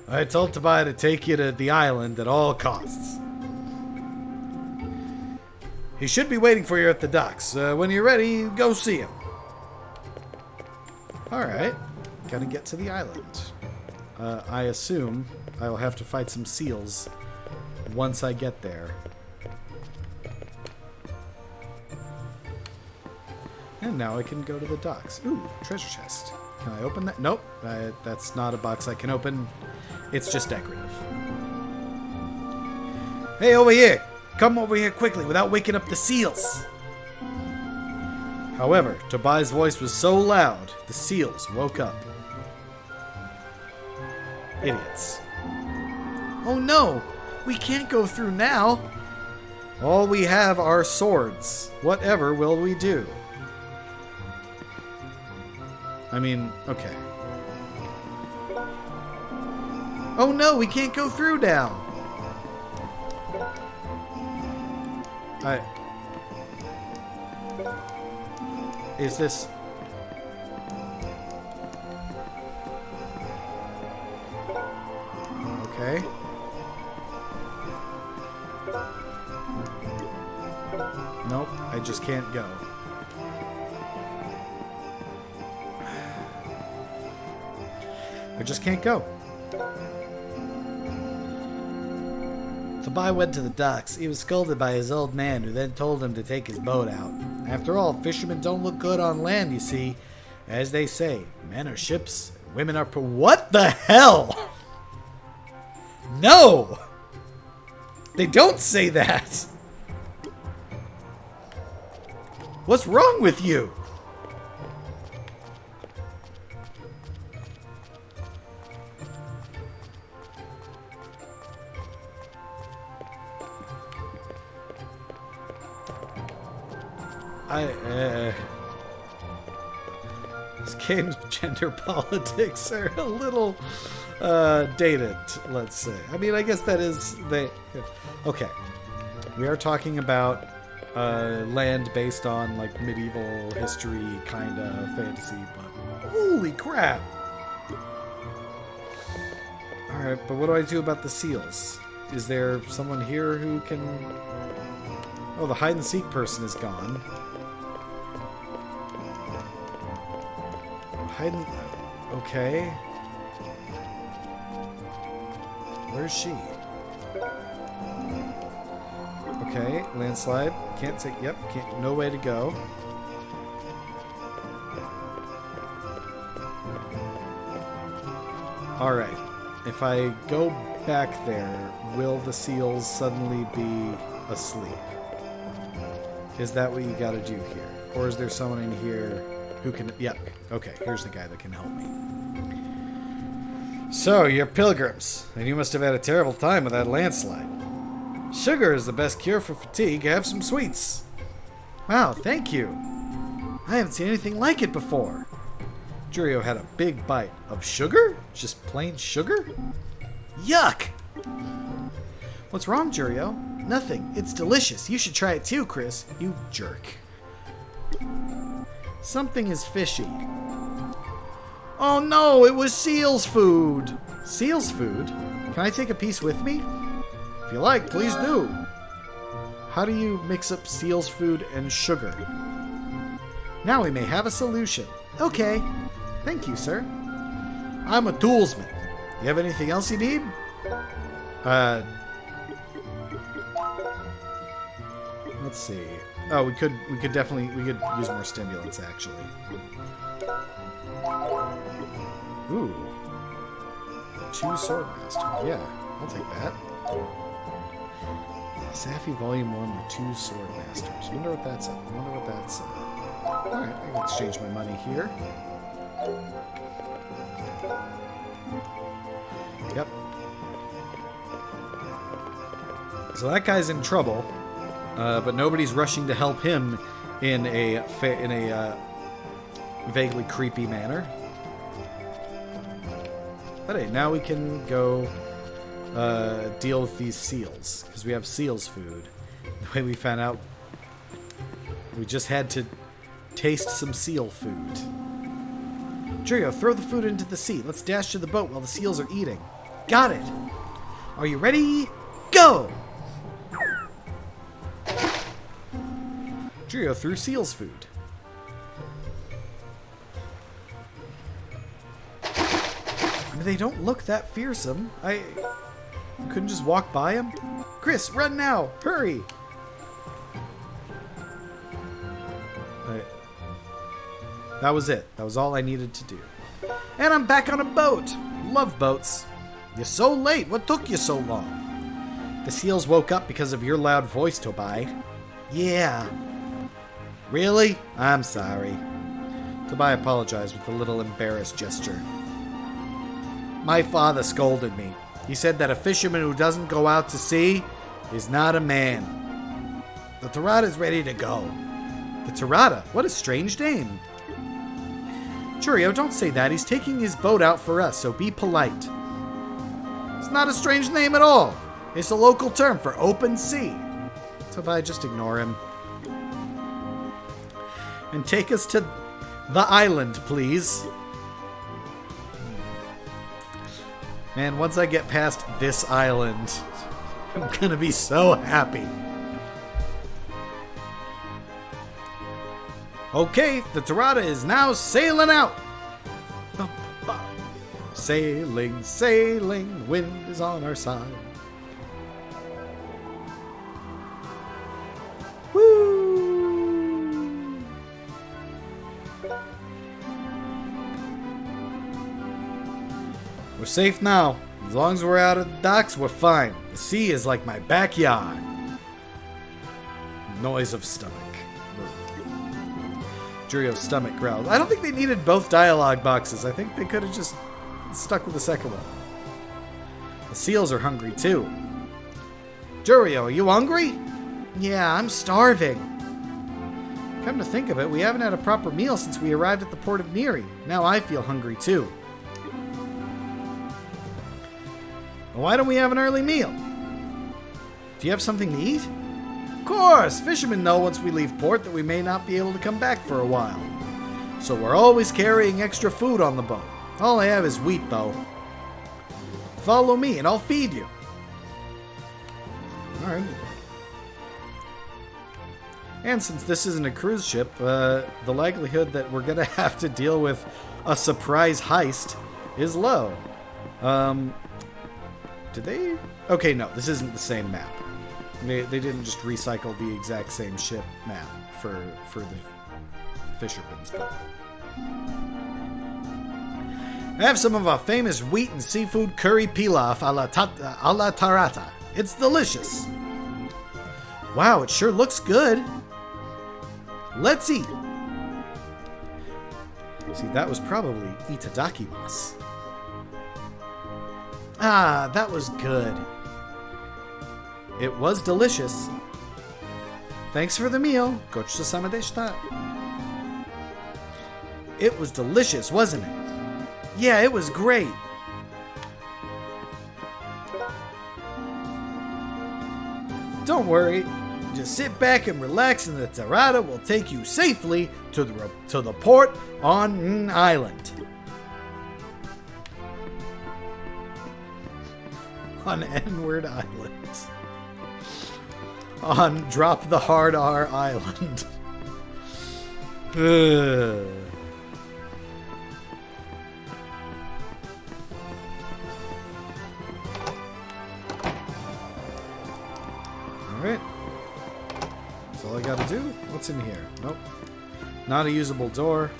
I told Tobai to take you to the island at all costs. He should be waiting for you at the docks. When you're ready, go see him. Alright. Gotta get to the island. I assume I will have to fight some seals once I get there. And now I can go to the docks. Ooh, treasure chest. Can I open that? Nope. That's not a box I can open. It's just decorative. Hey, over here! Come over here quickly without waking up the seals! However, Tobai's voice was so loud, the seals woke up. Idiots. Oh no! We can't go through now! All we have are swords. Whatever will we do? I mean, okay. Oh no, we can't go through now! Is this... Okay. Nope, I just can't go. I just can't go. Tobai went to the docks. He was scolded by his old man, who then told him to take his boat out. After all, fishermen don't look good on land, you see. As they say, men are ships, women are... What the hell? No! They don't say that! What's wrong with you? This game's gender politics are a little dated, let's say. I mean, I guess that is... Okay. We are talking about land based on, like, medieval history kind of fantasy, but holy crap! Alright, but what do I do about the seals? Is there someone here who can... Oh, the hide-and-seek person is gone. Okay. Where's she? Okay, landslide. Can't take... Yep, can't... No way to go. Alright. If I go back there, will the seals suddenly be asleep? Is that what you gotta do here? Or is there someone in here who can... Yep. Okay, here's the guy that can help me. So, you're pilgrims, and you must have had a terrible time with that landslide. Sugar is the best cure for fatigue. Have some sweets. Wow, thank you. I haven't seen anything like it before. Jurio had a big bite. Of sugar? Just plain sugar? Yuck! What's wrong, Jurio? Nothing. It's delicious. You should try it too, Chris. You jerk. Something is fishy. Oh no, it was Seal's food. Seal's food? Can I take a piece with me? If you like, please do. How do you mix up Seal's food and sugar? Now we may have a solution. Okay. Thank you, sir. I'm a toolsman. You have anything else you need? Let's see. Oh, we could use more stimulants, actually. Ooh. Two Swordmaster. Yeah, I'll take that. Safi Volume 1 with 2 Swordmasters. Wonder what that's Alright, I can exchange my money here. Yep. So that guy's in trouble. But nobody's rushing to help him in a vaguely creepy manner. But hey, now we can go deal with these seals, because we have seals food. The way we found out, we just had to taste some seal food. Jurio, throw the food into the sea. Let's dash to the boat while the seals are eating. Got it! Are you ready? Go! Jurio threw seal's food. I mean, they don't look that fearsome. I couldn't just walk by them. Chris, run now! Hurry! That was it. That was all I needed to do. And I'm back on a boat. Love boats. You're so late. What took you so long? The seals woke up because of your loud voice, Tobai. Yeah. Really? I'm sorry. Tobai apologized with a little embarrassed gesture. My father scolded me. He said that a fisherman who doesn't go out to sea is not a man. The Tarada's ready to go. The Tarada? What a strange name. Churio, don't say that. He's taking his boat out for us, so be polite. It's not a strange name at all. It's a local term for open sea. So if I just ignore him. And take us to the island, please. Man, once I get past this island, I'm gonna be so happy. Okay, the Tarada is now sailing out. Sailing, sailing, wind is on our side. Woo! We're safe now. As long as we're out of the docks, we're fine. The sea is like my backyard. Noise of stomach. Jurio's stomach growled. I don't think they needed both dialogue boxes. I think they could have just stuck with the second one. The seals are hungry too. Jurio, are you hungry? Yeah, I'm starving. Come to think of it, we haven't had a proper meal since we arrived at the port of Neri. Now I feel hungry too. Well, why don't we have an early meal? Do you have something to eat? Of course! Fishermen know once we leave port that we may not be able to come back for a while. So we're always carrying extra food on the boat. All I have is wheat, though. Follow me and I'll feed you. Alright. And since this isn't a cruise ship, the likelihood that we're gonna have to deal with a surprise heist is low. Did they? Okay, no, this isn't the same map. They didn't just recycle the exact same ship map for the fishermen's boat. I have some of our famous wheat and seafood curry pilaf a la tarata. It's delicious. Wow, it sure looks good. Let's eat. See, that was probably itadakimasu. Ah, that was good. It was delicious. Thanks for the meal. Gochusama deshita. It was delicious, wasn't it? Yeah, it was great. Don't worry. Just sit back and relax and the Tarada will take you safely to the port on Island. On N-word Islands. On Drop the Hard R Island. Alright. That's all I gotta do. What's in here? Nope. Not a usable door.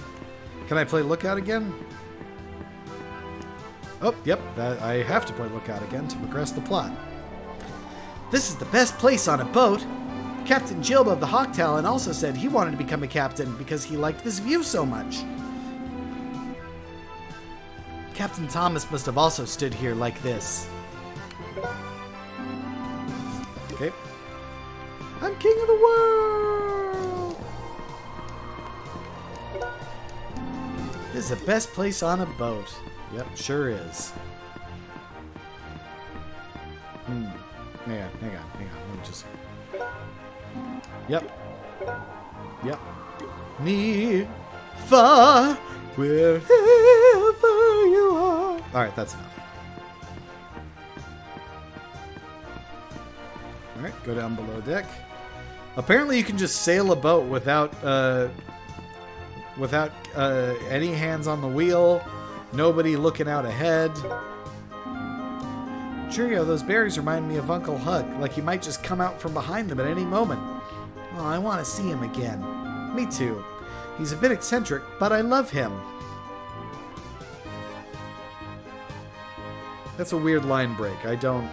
Can I play Lookout again? Oh, yep. I have to play Lookout again to progress the plot. This is the best place on a boat. Captain Jilba of the Hawk Talon also said he wanted to become a captain because he liked this view so much. Captain Thomas must have also stood here like this. Okay. I'm king of the world! This is the best place on a boat. Yep, sure is. Hang on. Let me just... Yep. Near, far, wherever you are. Alright, that's enough. Alright, go down below deck. Apparently you can just sail a boat without any hands on the wheel. Nobody looking out ahead. Churio, those berries remind me of Uncle Hug, like he might just come out from behind them at any moment. Oh, I want to see him again. Me too. He's a bit eccentric, but I love him. That's a weird line break. I don't...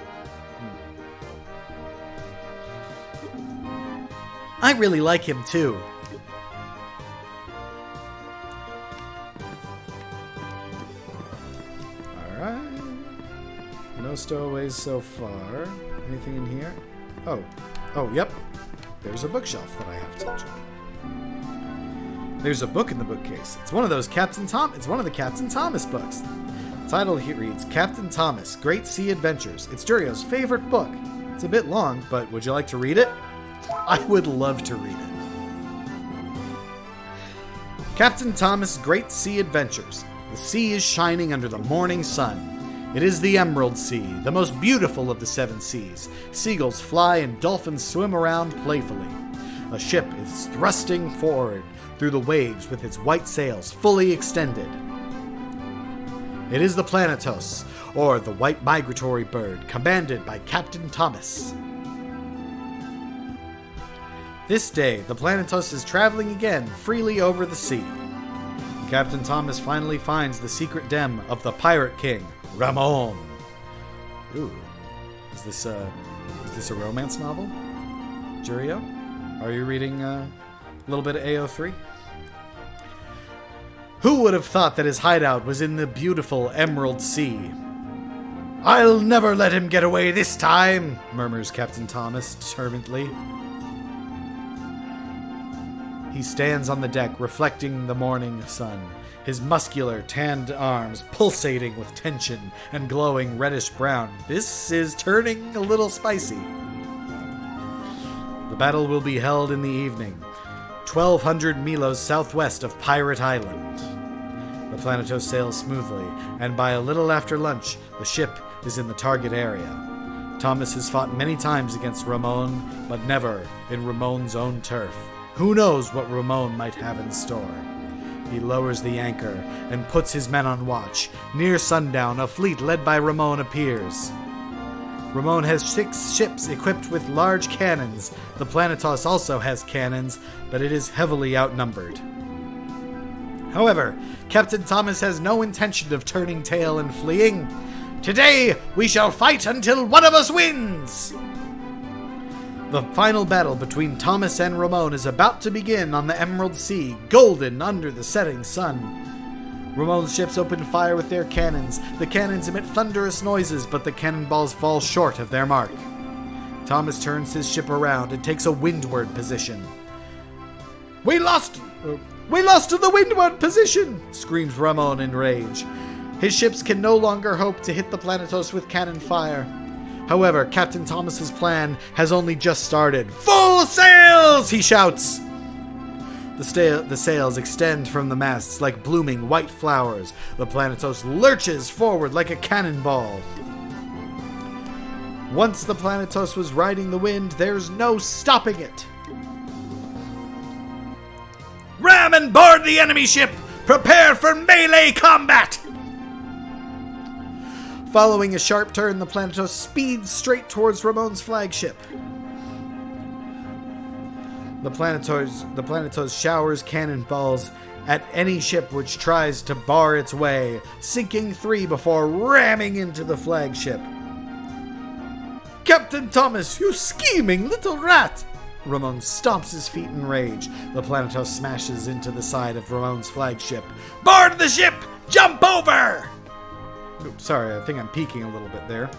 I really like him too. No No stowaways so far. Anything in here? Oh, yep. There's a bookshelf that I have to check. There's a book in the bookcase. It's one of the Captain Thomas books. The title here reads Captain Thomas, Great Sea Adventures. It's Jurio's favorite book. It's a bit long, but would you like to read it? I would love to read it. Captain Thomas' Great Sea Adventures. The sea is shining under the morning sun. It is the Emerald Sea, the most beautiful of the seven seas. Seagulls fly and dolphins swim around playfully. A ship is thrusting forward through the waves with its white sails fully extended. It is the Planetos, or the White Migratory Bird, commanded by Captain Thomas. This day, the Planetos is traveling again freely over the sea. Captain Thomas finally finds the secret den of the Pirate King, Ramon. Ooh, is this a romance novel? Jurio, are you reading a little bit of AO3? Who would have thought that his hideout was in the beautiful Emerald Sea? I'll never let him get away this time, murmurs Captain Thomas determinedly. He stands on the deck, reflecting the morning sun, his muscular, tanned arms pulsating with tension and glowing reddish-brown. This is turning a little spicy. The battle will be held in the evening, 1,200 milos southwest of Pirate Island. The Planetos sails smoothly, and by a little after lunch, the ship is in the target area. Thomas has fought many times against Ramon, but never in Ramon's own turf. Who knows what Ramon might have in store? He lowers the anchor and puts his men on watch. Near sundown, a fleet led by Ramon appears. Ramon has 6 ships equipped with large cannons. The Planetos also has cannons, but it is heavily outnumbered. However, Captain Thomas has no intention of turning tail and fleeing. Today, we shall fight until one of us wins! The final battle between Thomas and Ramon is about to begin on the Emerald Sea, golden under the setting sun. Ramon's ships open fire with their cannons. The cannons emit thunderous noises, but the cannonballs fall short of their mark. Thomas turns his ship around and takes a windward position. We lost to the windward position, screams Ramon in rage. His ships can no longer hope to hit the Planetos with cannon fire. However, Captain Thomas's plan has only just started. Full sails, he shouts. The sails extend from the masts like blooming white flowers. The Planetos lurches forward like a cannonball. Once the Planetos was riding the wind, there's no stopping it. Ram and board the enemy ship! Prepare for melee combat! Following a sharp turn, the Planetos speeds straight towards Ramon's flagship. The Planetos showers cannonballs at any ship which tries to bar its way, sinking 3 before ramming into the flagship. Captain Thomas, you scheming little rat! Ramon stomps his feet in rage. The Planetos smashes into the side of Ramon's flagship. Board the ship! Jump over! Oops, sorry, I think I'm peeking a little bit there.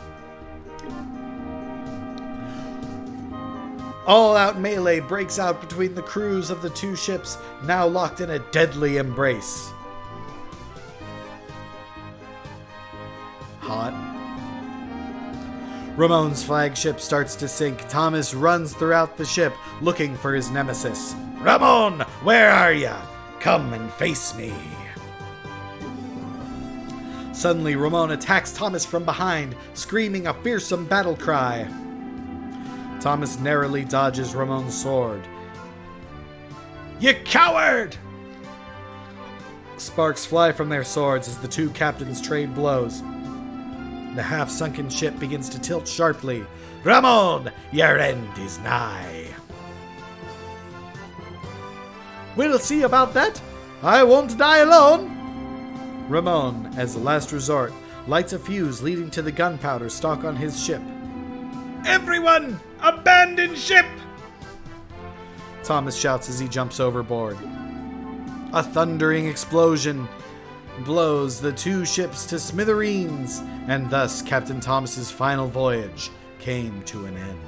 All-out melee breaks out between the crews of the 2 ships, now locked in a deadly embrace. Hot. Ramon's flagship starts to sink. Thomas runs throughout the ship, looking for his nemesis. Ramon, where are ya? Come and face me. Suddenly, Ramon attacks Thomas from behind, screaming a fearsome battle cry. Thomas narrowly dodges Ramon's sword. You coward! Sparks fly from their swords as the 2 captains trade blows. The half-sunken ship begins to tilt sharply. Ramon, your end is nigh. We'll see about that. I won't die alone. Ramon, as a last resort, lights a fuse leading to the gunpowder stock on his ship. Everyone, abandon ship! Thomas shouts as he jumps overboard. A thundering explosion blows the two ships to smithereens, and thus Captain Thomas's final voyage came to an end.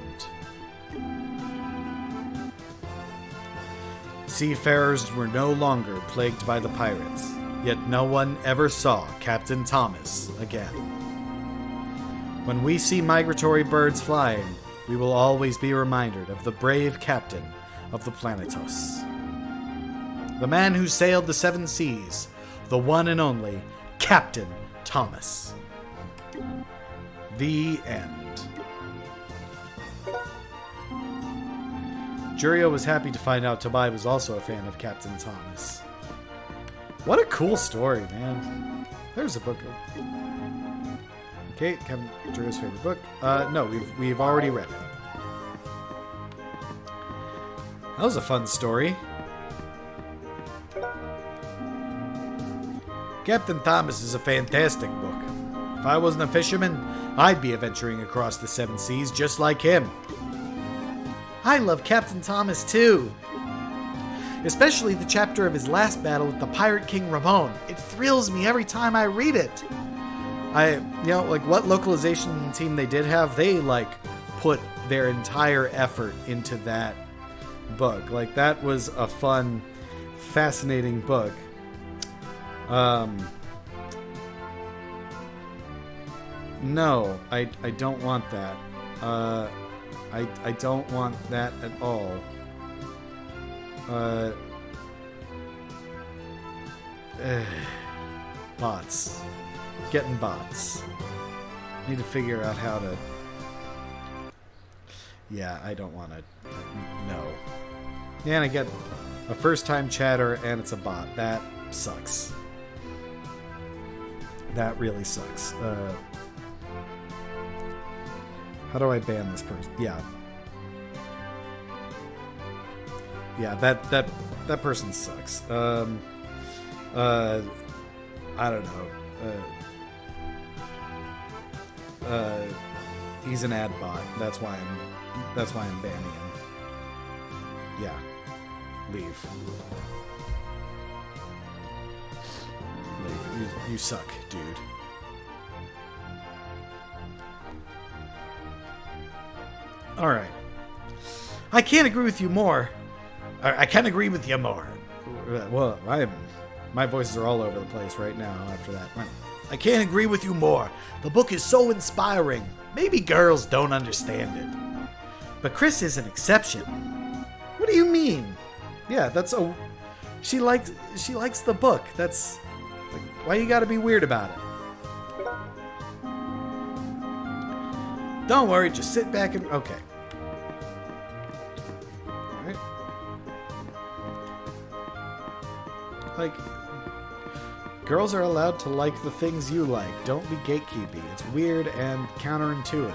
Seafarers were no longer plagued by the pirates, yet no one ever saw Captain Thomas again. When we see migratory birds flying, we will always be reminded of the brave captain of the Planetos. The man who sailed the seven seas, the one and only Captain Thomas. The end. Jurio was happy to find out Tobai was also a fan of Captain Thomas. What a cool story, man. There's a book. Okay, Captain Jurio's favorite book. No, we've already read it. That was a fun story. Captain Thomas is a fantastic book. If I wasn't a fisherman, I'd be adventuring across the seven seas just like him. I love Captain Thomas too. Especially the chapter of his last battle with the Pirate King Ramon. It thrills me every time I read it. What localization team they did have, they put their entire effort into that book. That was a fun, fascinating book. No, I don't want that. I don't want that at all. Bots. Getting bots. Need to figure out how to... Yeah, I don't want to... No. Yeah, and I get a first-time chatter, and it's a bot. That sucks. That really sucks. How do I ban this person? Yeah. Yeah, that person sucks. I don't know. He's an ad bot. That's why I'm banning him. Yeah. Leave. You suck, dude. Alright. I can't agree with you more. I can't agree with you more. Well, my voices are all over the place right now after that. I can't agree with you more. The book is so inspiring. Maybe girls don't understand it. But Chris is an exception. What do you mean? Yeah, she likes the book. That's why you gotta be weird about it. Don't worry, just sit back and... Okay. Alright. Girls are allowed to like the things you like. Don't be gatekeepy. It's weird and counterintuitive.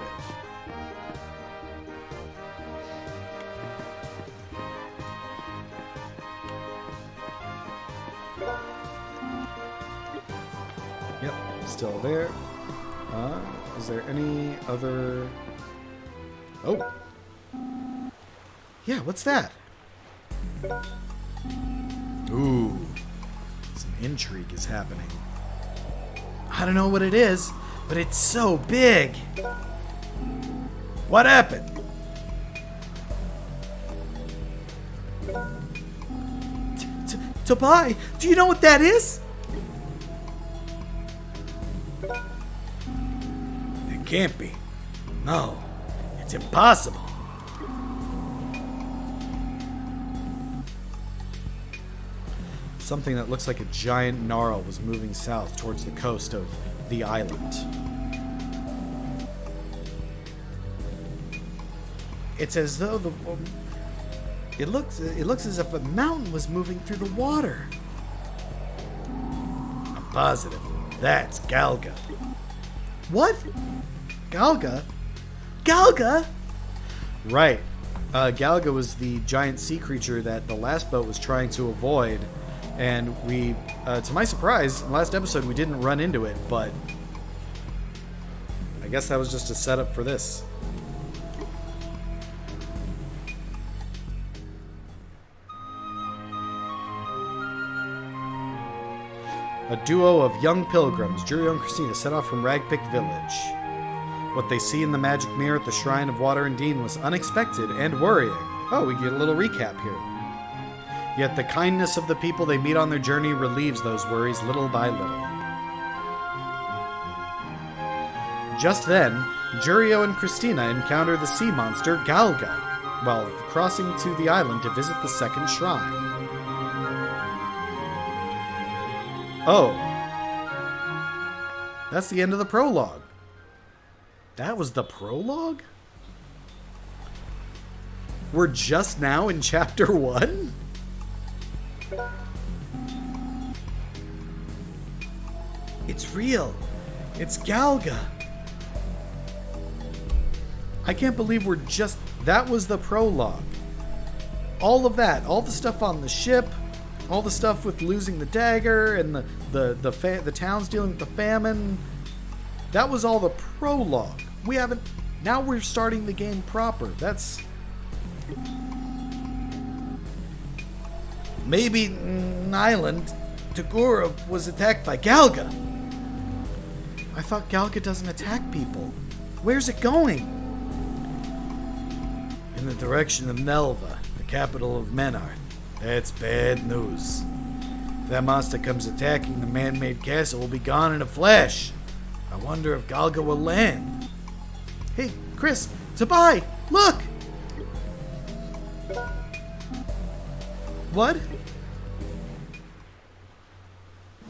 Yep, still there. Is there any other... Oh! Yeah, what's that? Ooh. Some intrigue is happening. I don't know what it is, but it's so big. What happened? Tobai, do you know what that is? It can't be. No, it's impossible. Something that looks like a giant gnarl was moving south towards the coast of the island. It's as though it looks as if a mountain was moving through the water. I'm positive that's Galga. What? Galga? Galga? Right. Galga was the giant sea creature that the last boat was trying to avoid. And we, to my surprise, in the last episode we didn't run into it, but I guess that was just a setup for this. A duo of young pilgrims, Jurio and Christina, set off from Ragpick Village. What they see in the magic mirror at the Shrine of Water and Dean was unexpected and worrying. Oh, we get a little recap here. Yet the kindness of the people they meet on their journey relieves those worries little by little. Just then, Jurio and Christina encounter the sea monster Galga while crossing to the island to visit the second shrine. Oh. That's the end of the prologue. That was the prologue? We're just now in chapter 1? It's real. It's Galga. I can't believe we're just... That was the prologue. All of that. All the stuff on the ship. All the stuff with losing the dagger and the towns dealing with the famine. That was all the prologue. We haven't... Now we're starting the game proper. That's... Maybe an island, Tagora was attacked by Galga. I thought Galga doesn't attack people. Where's it going? In the direction of Nelva, the capital of Menarth. That's bad news. If that monster comes attacking the man-made castle, we'll be gone in a flash. I wonder if Galga will land. Hey, Chris, Tabai, look! What?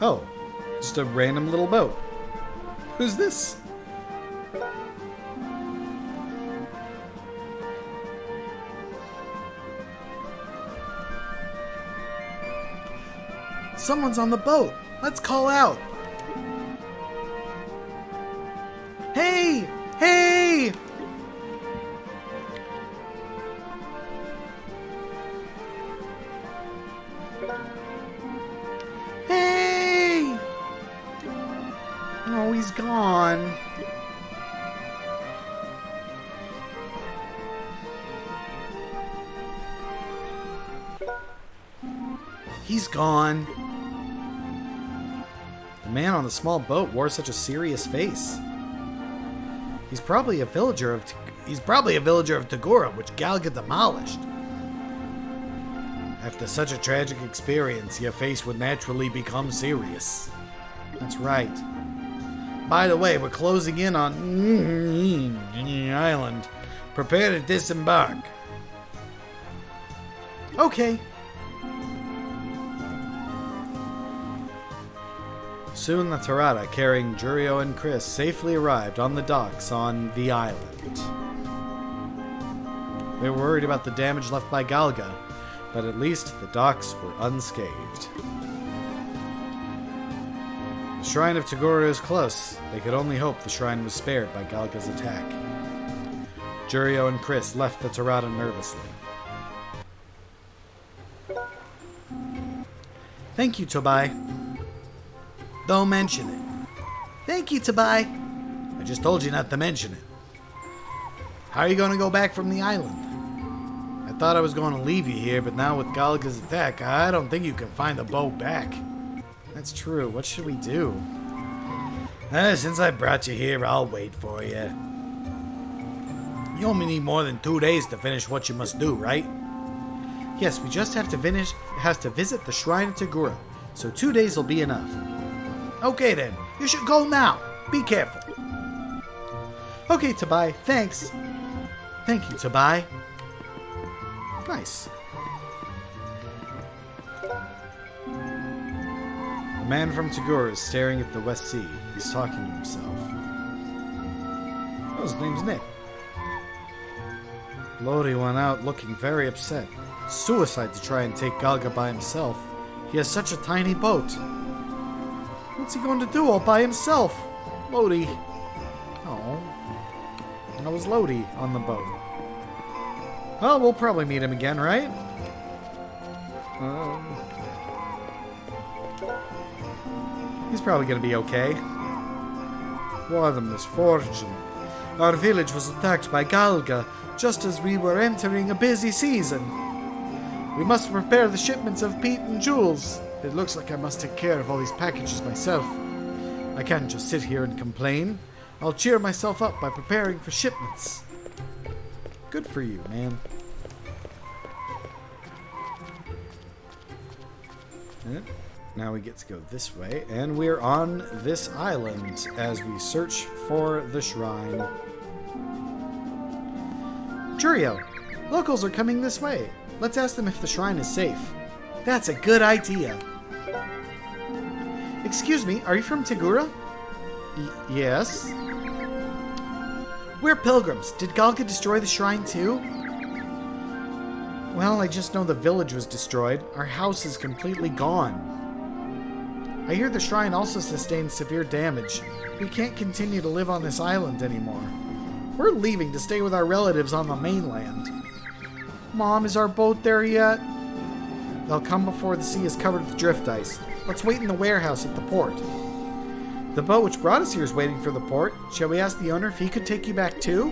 Oh, just a random little boat. Who's this? Someone's on the boat. Let's call out. Hey! Hey! Hey! Oh, he's gone. He's gone. The man on the small boat wore such a serious face. He's probably a villager of Tagora, which Galga demolished. After such a tragic experience, your face would naturally become serious. That's right. By the way, we're closing in on the island. Prepare to disembark. Okay. Soon the Tarada, carrying Jurio and Chris, safely arrived on the docks on the island. They were worried about the damage left by Galga, but at least the docks were unscathed. The Shrine of Tagora is close. They could only hope the shrine was spared by Galga's attack. Jurio and Chris left the Tarada nervously. Thank you, Tobai. Don't mention it. Thank you, Tabai. I just told you not to mention it. How are you going to go back from the island? I thought I was going to leave you here, but now with Galga's attack, I don't think you can find the boat back. That's true. What should we do? Since I brought you here, I'll wait for you. You only need more than 2 days to finish what you must do, right? Yes, we just have to visit the Shrine of Tagora, so 2 days will be enough. Okay then, you should go now. Be careful. Okay, Tabai, thanks. Thank you, Tabai. Nice. The man from Tagora is staring at the West Sea. He's talking to himself. Oh, his name's Nick. Lodi went out looking very upset. Suicide to try and take Galga by himself. He has such a tiny boat. What's he going to do all by himself? Lodi. Oh. That was Lodi on the boat. Oh, we'll probably meet him again, right? He's probably going to be okay. What a misfortune. Our village was attacked by Galga just as we were entering a busy season. We must prepare the shipments of peat and jewels. It looks like I must take care of all these packages myself. I can't just sit here and complain. I'll cheer myself up by preparing for shipments. Good for you, man. And now we get to go this way, and we're on this island as we search for the shrine. Churio, locals are coming this way. Let's ask them if the shrine is safe. That's a good idea. Excuse me, are you from Tegura? Yes. We're pilgrims. Did Galga destroy the shrine too? Well, I just know the village was destroyed. Our house is completely gone. I hear the shrine also sustained severe damage. We can't continue to live on this island anymore. We're leaving to stay with our relatives on the mainland. Mom, is our boat there yet? They'll come before the sea is covered with drift ice. Let's wait in the warehouse at the port. The boat which brought us here is waiting for the port. Shall we ask the owner if he could take you back too?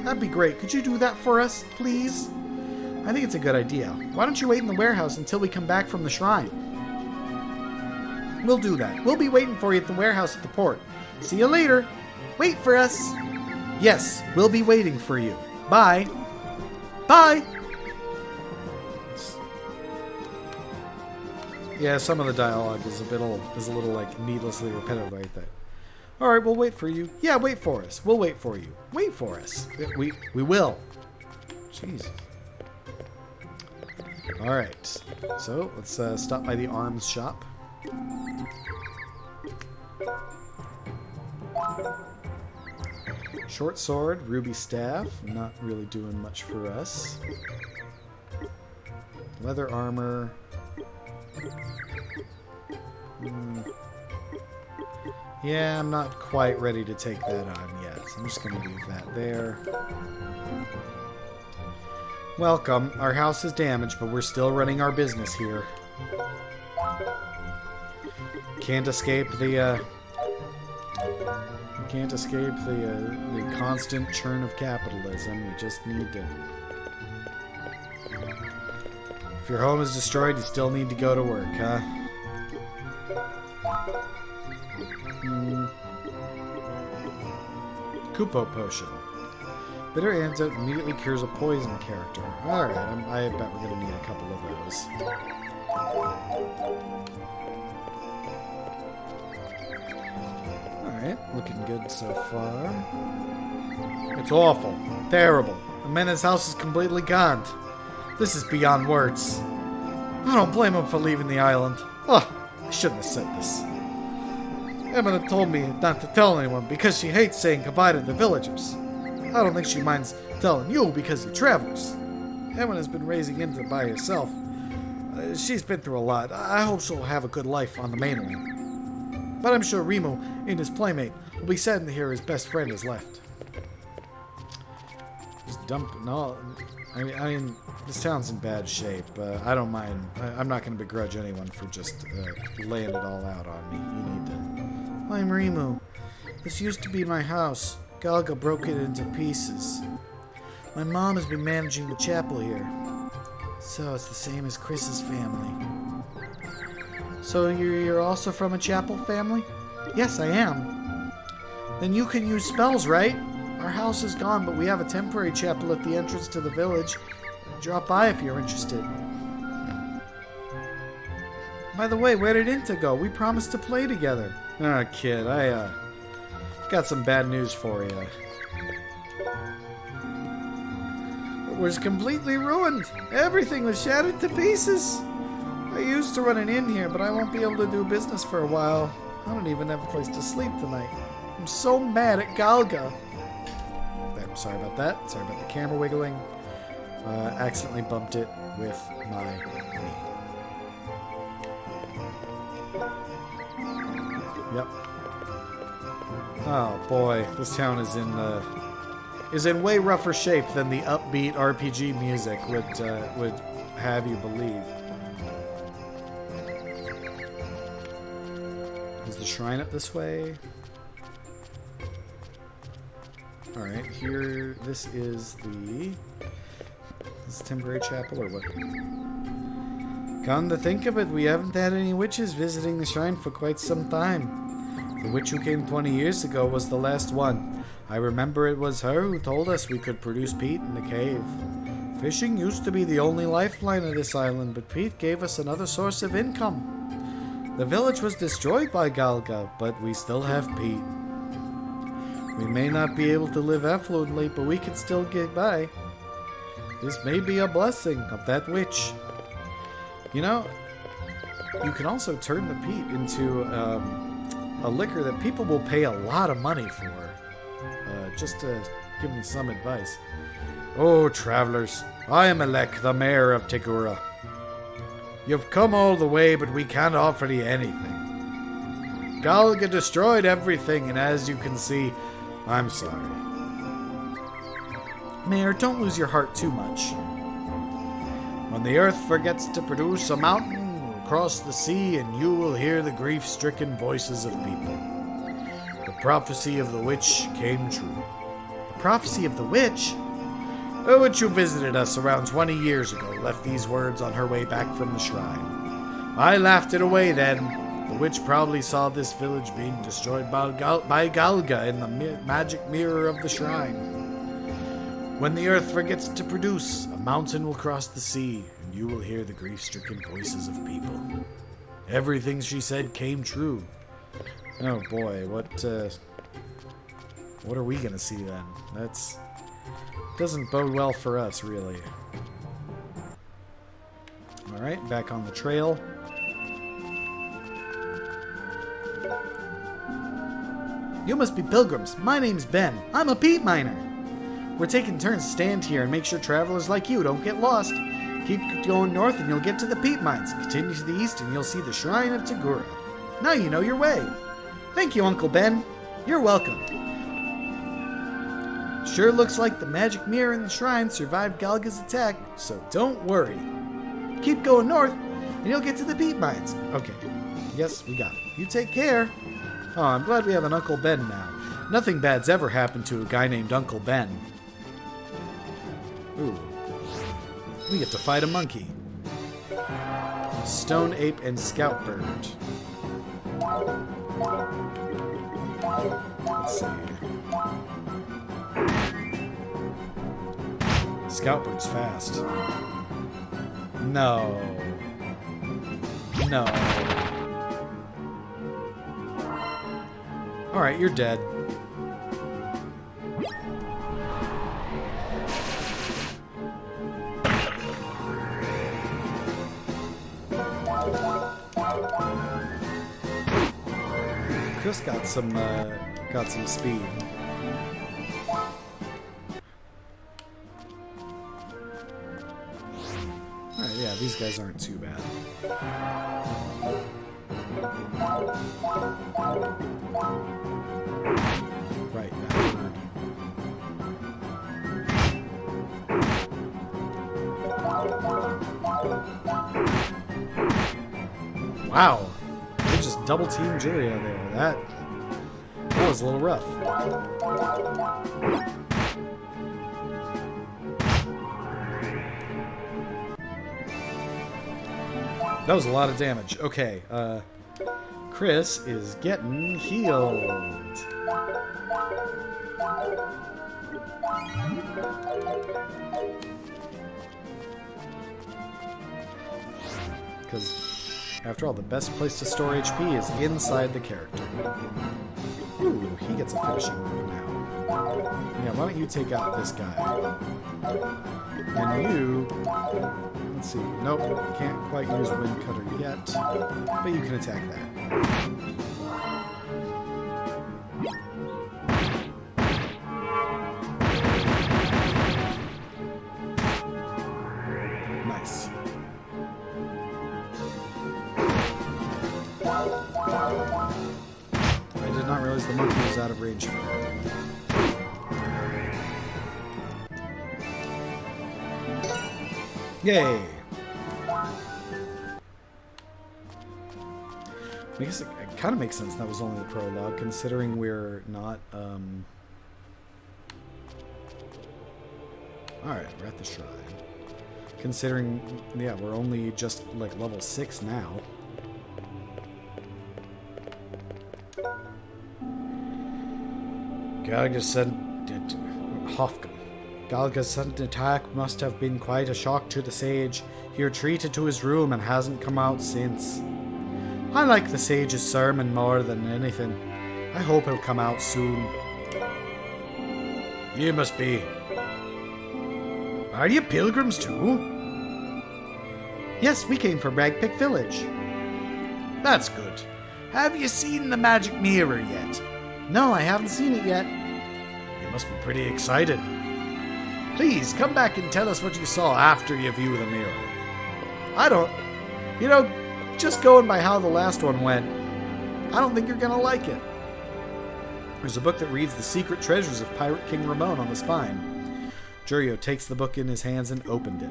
That'd be great. Could you do that for us, please? I think it's a good idea. Why don't you wait in the warehouse until we come back from the shrine? We'll do that. We'll be waiting for you at the warehouse at the port. See you later. Wait for us. Yes, we'll be waiting for you. Bye. Bye. Yeah, some of the dialogue is a little like needlessly repetitive right there. All right, we'll wait for you. Yeah, wait for us. We'll wait for you. Wait for us. We will. Jesus. All right. So let's stop by the arms shop. Short sword, ruby staff. Not really doing much for us. Leather armor. Yeah, I'm not quite ready to take that on yet. So I'm just going to leave that there. Welcome. Our house is damaged, but we're still running our business here. Can't escape the constant churn of capitalism. You just need to. If your home is destroyed, you still need to go to work, huh? Kupo potion. Bitter antidote immediately cures a poison character. Alright, I bet we're going to need a couple of those. Alright, looking good so far. It's awful. Terrible. The man's house is completely gone. This is beyond words. I don't blame him for leaving the island. Oh, I shouldn't have said this. Emma told me not to tell anyone because she hates saying goodbye to the villagers. I don't think she minds telling you because you're travelers. Emma has been raising infant by herself. She's been through a lot. I hope she'll have a good life on the mainland. But I'm sure Rimu and his playmate will be saddened to hear his best friend has left. Just dump no. I mean, this town's in bad shape. I don't mind. I'm not going to begrudge anyone for just laying it all out on me. You need to. I'm Rimu. This used to be my house. Galga broke it into pieces. My mom has been managing the chapel here. So it's the same as Chris's family. So you're also from a chapel family? Yes, I am. Then you can use spells, right? Our house is gone, but we have a temporary chapel at the entrance to the village. Drop by if you're interested. By the way, where did Inta go? We promised to play together. Oh, kid, I got some bad news for you. It was completely ruined. Everything was shattered to pieces. I used to run an inn here, but I won't be able to do business for a while. I don't even have a place to sleep tonight. I'm so mad at Galga. I'm sorry about that. Sorry about the camera wiggling. Accidentally bumped it with my knee. Yep. Oh boy, this town is in way rougher shape than the upbeat RPG music would have you believe. Is the shrine up this way? Alright, here, this is temporary chapel or what? Come to think of it, we haven't had any witches visiting the shrine for quite some time. The witch who came 20 years ago was the last one. I remember it was her who told us we could produce peat in the cave. Fishing used to be the only lifeline of this island, but peat gave us another source of income. The village was destroyed by Galga, but we still have peat. We may not be able to live affluently, but we can still get by. This may be a blessing of that witch. You know, you can also turn the peat into a liquor that people will pay a lot of money for. Just to give me some advice. Oh, travelers, I am Elek, the mayor of Tigura. You've come all the way, but we can't offer you anything. Galga destroyed everything, and as you can see, I'm sorry. Mayor, don't lose your heart too much. When the earth forgets to produce, a mountain will cross the sea, and you will hear the grief-stricken voices of people. The prophecy of the witch came true. The prophecy of the witch? A witch who visited us around 20 years ago left these words on her way back from the shrine. I laughed it away then. The witch probably saw this village being destroyed by Galga in the magic mirror of the shrine. When the earth forgets to produce, a mountain will cross the sea, and you will hear the grief-stricken voices of people. Everything she said came true. Oh boy, what are we gonna see then? That's doesn't bode well for us, really. Alright, back on the trail. You must be pilgrims. My name's Ben. I'm a peat miner. We're taking turns to stand here and make sure travelers like you don't get lost. Keep going north and you'll get to the peat mines. Continue to the east and you'll see the Shrine of Tigura. Now you know your way. Thank you, Uncle Ben. You're welcome. Sure looks like the magic mirror in the shrine survived Galga's attack, so don't worry. Keep going north and you'll get to the peat mines. Okay. Yes, we got it. You take care. Oh, I'm glad we have an Uncle Ben now. Nothing bad's ever happened to a guy named Uncle Ben. Ooh. We get to fight a monkey. Stone ape and scout bird. Let's see. Scout bird's fast. No. No. Alright, you're dead. Chris got some speed. Alright, yeah, these guys aren't too bad. Right, backward. Wow! They just double teamed Julia there. That was a little rough. That was a lot of damage. Okay, Chris is getting healed. Because, after all, the best place to store HP is inside the character. Ooh, he gets a finishing move now. Yeah, why don't you take out this guy? And you... Let's see. Nope, can't quite use Wind Cutter yet, but you can attack that. Nice. I did not realize the monkey was out of range for that. Yay! I guess it kind of makes sense that was only the prologue, considering we're not, Alright, we're at the shrine. Considering, yeah, we're only just like level 6 now. Galga's sudden attack must have been quite a shock to the sage. He retreated to his room and hasn't come out since. I like the sage's sermon more than anything. I hope he'll come out soon. You must be... Are you pilgrims too? Yes, we came from Ragpick Village. That's good. Have you seen the magic mirror yet? No, I haven't seen it yet. You must be pretty excited. Please, come back and tell us what you saw after you view the mirror. I don't... You know, just going by how the last one went, I don't think you're going to like it. There's a book that reads The Secret Treasures of Pirate King Ramon on the spine. Jurio takes the book in his hands and opened it.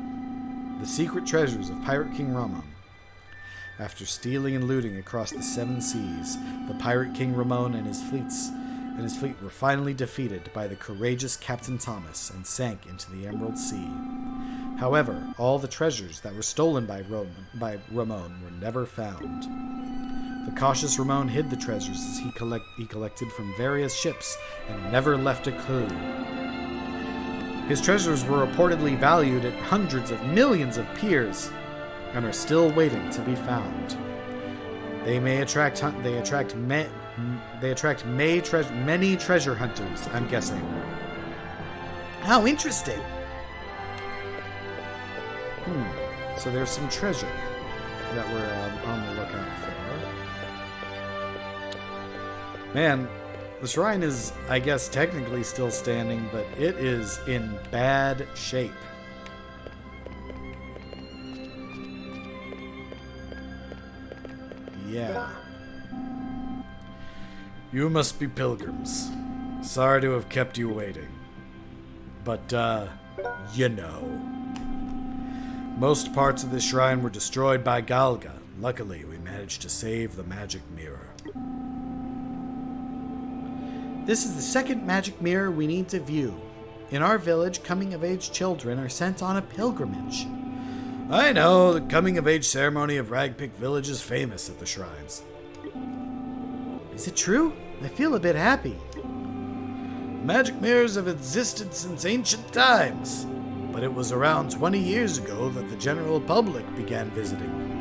The Secret Treasures of Pirate King Ramon. After stealing and looting across the 7 seas, the Pirate King Ramon and his fleet were finally defeated by the courageous Captain Thomas and sank into the Emerald Sea. However, all the treasures that were stolen by Ramon were never found. The cautious Ramon hid the treasures as he collected from various ships and never left a clue. His treasures were reportedly valued at hundreds of millions of peers and are still waiting to be found. They attract many treasure hunters, I'm guessing. How interesting. So there's some treasure that we're on the lookout for. Man, the shrine is, I guess, technically still standing, but it is in bad shape. Yeah. You must be pilgrims. Sorry to have kept you waiting. But, you know. Most parts of the shrine were destroyed by Galga. Luckily, we managed to save the magic mirror. This is the second magic mirror we need to view. In our village, coming-of-age children are sent on a pilgrimage. I know, the coming-of-age ceremony of Ragpick Village is famous at the shrines. Is it true? I feel a bit happy. Magic mirrors have existed since ancient times, but it was around 20 years ago that the general public began visiting them.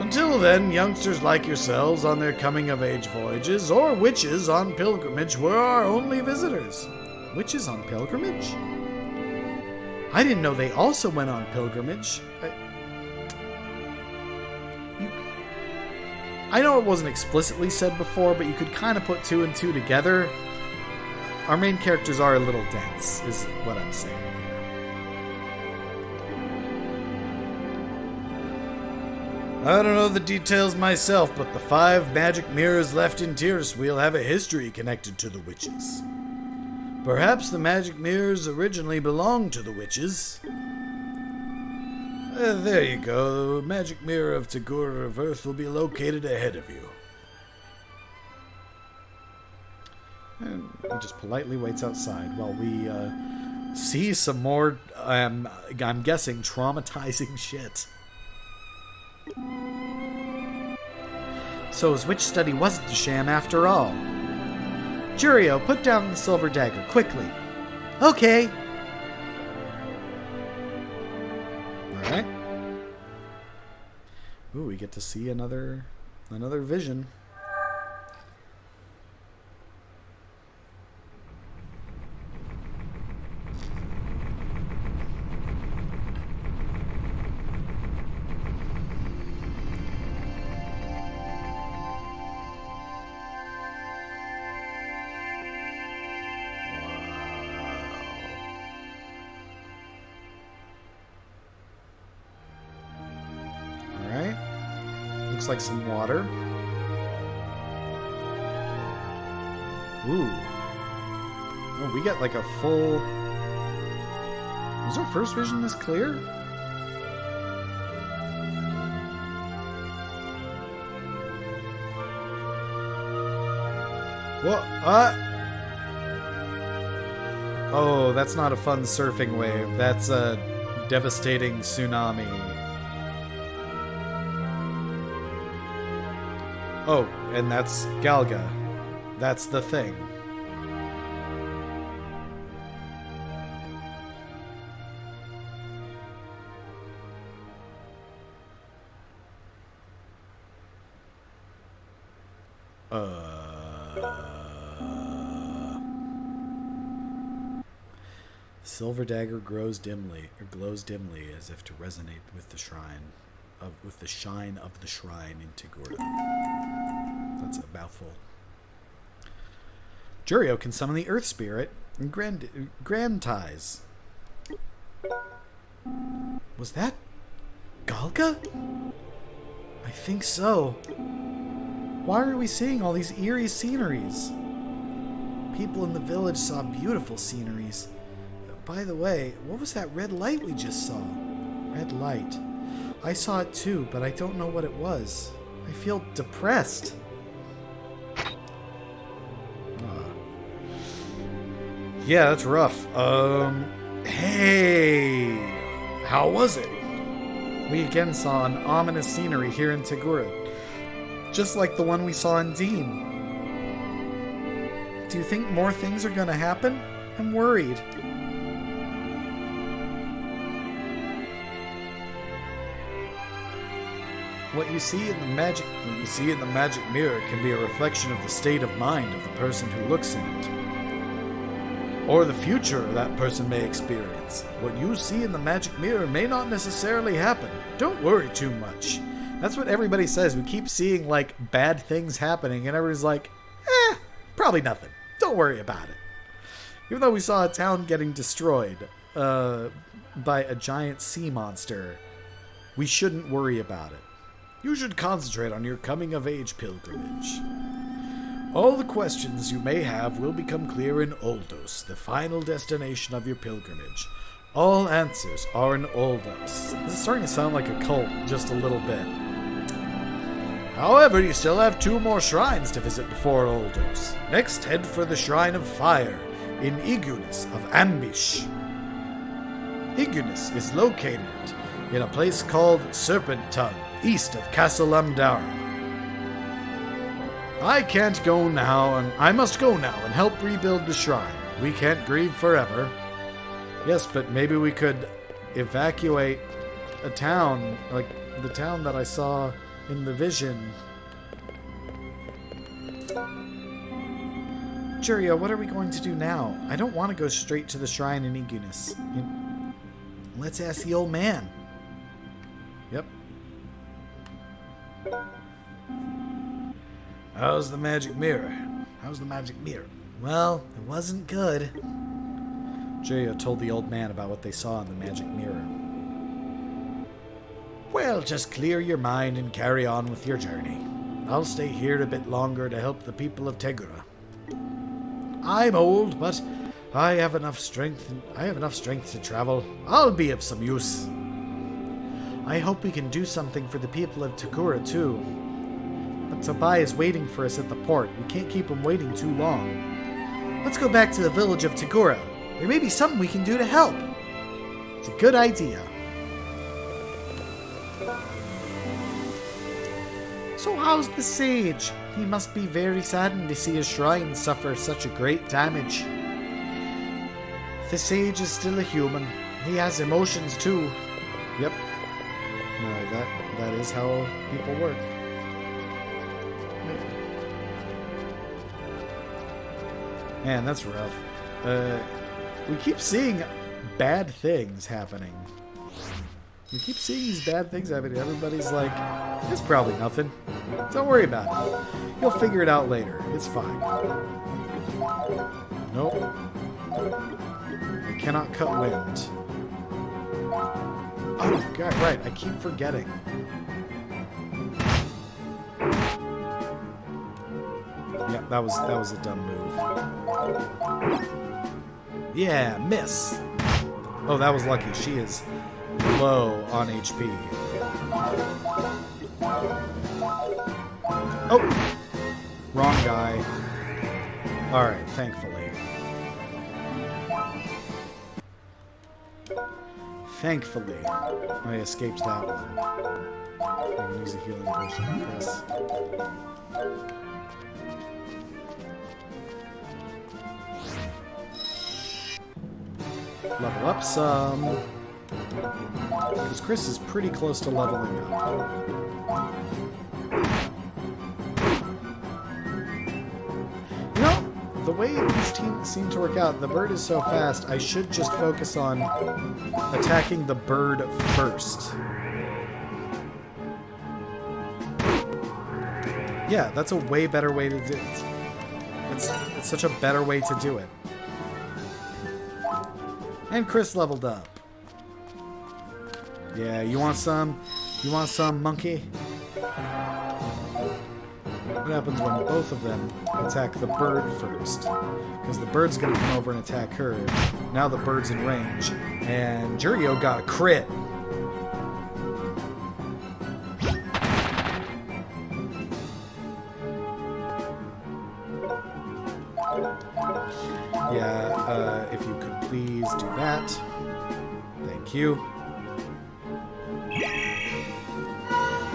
Until then, youngsters like yourselves on their coming-of-age voyages, or witches on pilgrimage, were our only visitors. Witches on pilgrimage? I didn't know they also went on pilgrimage. I know it wasn't explicitly said before, but you could kind of put 2 and 2 together. Our main characters are a little dense, is what I'm saying here. I don't know the details myself, but the 5 magic mirrors left in Tiriswheel have a history connected to the witches. Perhaps the magic mirrors originally belonged to the witches. There you go. The magic mirror of Tagora of Earth will be located ahead of you. And he just politely waits outside while we see some more, I'm guessing, traumatizing shit. So his witch study wasn't a sham after all. Jurio, put down the silver dagger, quickly. Okay. Alright. Ooh, we get to see another vision. Looks like some water. Ooh. Oh, we got like a full... Was our first vision this clear? What? Oh, that's not a fun surfing wave. That's a devastating tsunami. Oh, and that's Galga. That's the thing. Silver dagger glows dimly as if to resonate with the shine of the shrine in Tigurda. That's a mouthful. Jurio can summon the Earth Spirit and Grantize. Was that Galga? I think so. Why are we seeing all these eerie sceneries? People in the village saw beautiful sceneries. By the way, what was that red light we just saw? Red light. I saw it too, but I don't know what it was. I feel depressed. Yeah, that's rough. Hey! How was it? We again saw an ominous scenery here in Tigurda. Just like the one we saw in Dean. Do you think more things are gonna happen? I'm worried. What you see in the magic mirror can be a reflection of the state of mind of the person who looks in it. Or the future that person may experience. What you see in the magic mirror may not necessarily happen. Don't worry too much. That's what everybody says. We keep seeing, like, bad things happening, and everybody's like, probably nothing. Don't worry about it. Even though we saw a town getting destroyed by a giant sea monster, we shouldn't worry about it. You should concentrate on your coming-of-age pilgrimage. All the questions you may have will become clear in Oldos, the final destination of your pilgrimage. All answers are in Oldos. This is starting to sound like a cult, just a little bit. However, you still have 2 more shrines to visit before Oldos. Next, head for the Shrine of Fire in Igunis of Ambish. Igunis is located in a place called Serpent Tongue, east of Castle Amdara. I can't go now, and I must go now and help rebuild the shrine. We can't grieve forever. Yes, but maybe we could evacuate a town, like the town that I saw in the vision. Jurio, what are we going to do now? I don't want to go straight to the shrine in Igunis. Let's ask the old man. Yep. How's the magic mirror? Well, it wasn't good. Jurio told the old man about what they saw in the magic mirror. Well, just clear your mind and carry on with your journey. I'll stay here a bit longer to help the people of Tegura. I'm old, but I have enough strength to travel. I'll be of some use. I hope we can do something for the people of Tegura too. But Tobai is waiting for us at the port. We can't keep him waiting too long. Let's go back to the village of Tegura. There may be something we can do to help. It's a good idea. So how's the sage? He must be very saddened to see his shrine suffer such a great damage. The sage is still a human. He has emotions too. Yep. No, that is how people work. Man, that's rough. We keep seeing bad things happening. Everybody's like, it's probably nothing. Don't worry about it. You'll figure it out later. It's fine. Nope. I cannot cut wind. Oh, God, right. I keep forgetting. Yeah, that was a dumb move. Yeah, miss. Oh, that was lucky. She is low on HP. Oh! Wrong guy. Alright, thankfully. Thankfully, I escaped that one. I can use a healing potion on Chris. Level up some. Because Chris is pretty close to leveling up. You know, the way these teams seem to work out, the bird is so fast, I should just focus on attacking the bird first. Yeah, that's a way better way to do it. It's such a better way to do it. And Chris leveled up. Yeah, you want some? You want some, monkey? What happens when both of them attack the bird first? Because the bird's going to come over and attack her. Now the bird's in range. And Jurio got a crit. Yeah, if you could please do that. Thank you.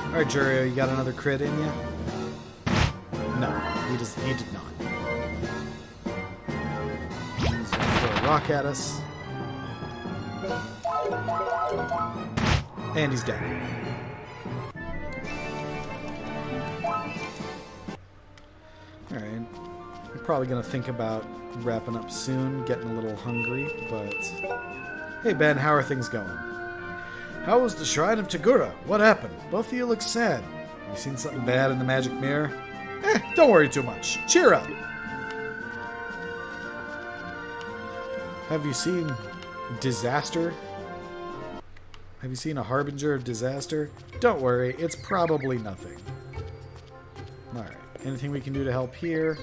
Alright, Jurio, you got another crit in you? No, he did not. He's gonna throw a rock at us. And he's dead. Alright. I'm probably gonna think about wrapping up soon, getting a little hungry, but... Hey Ben, how are things going? How was the Shrine of Tagura? What happened? Both of you look sad. You seen something bad in the magic mirror? Don't worry too much. Cheer up. Have you seen disaster? Have you seen a harbinger of disaster? Don't worry, it's probably nothing. Alright, anything we can do to help here?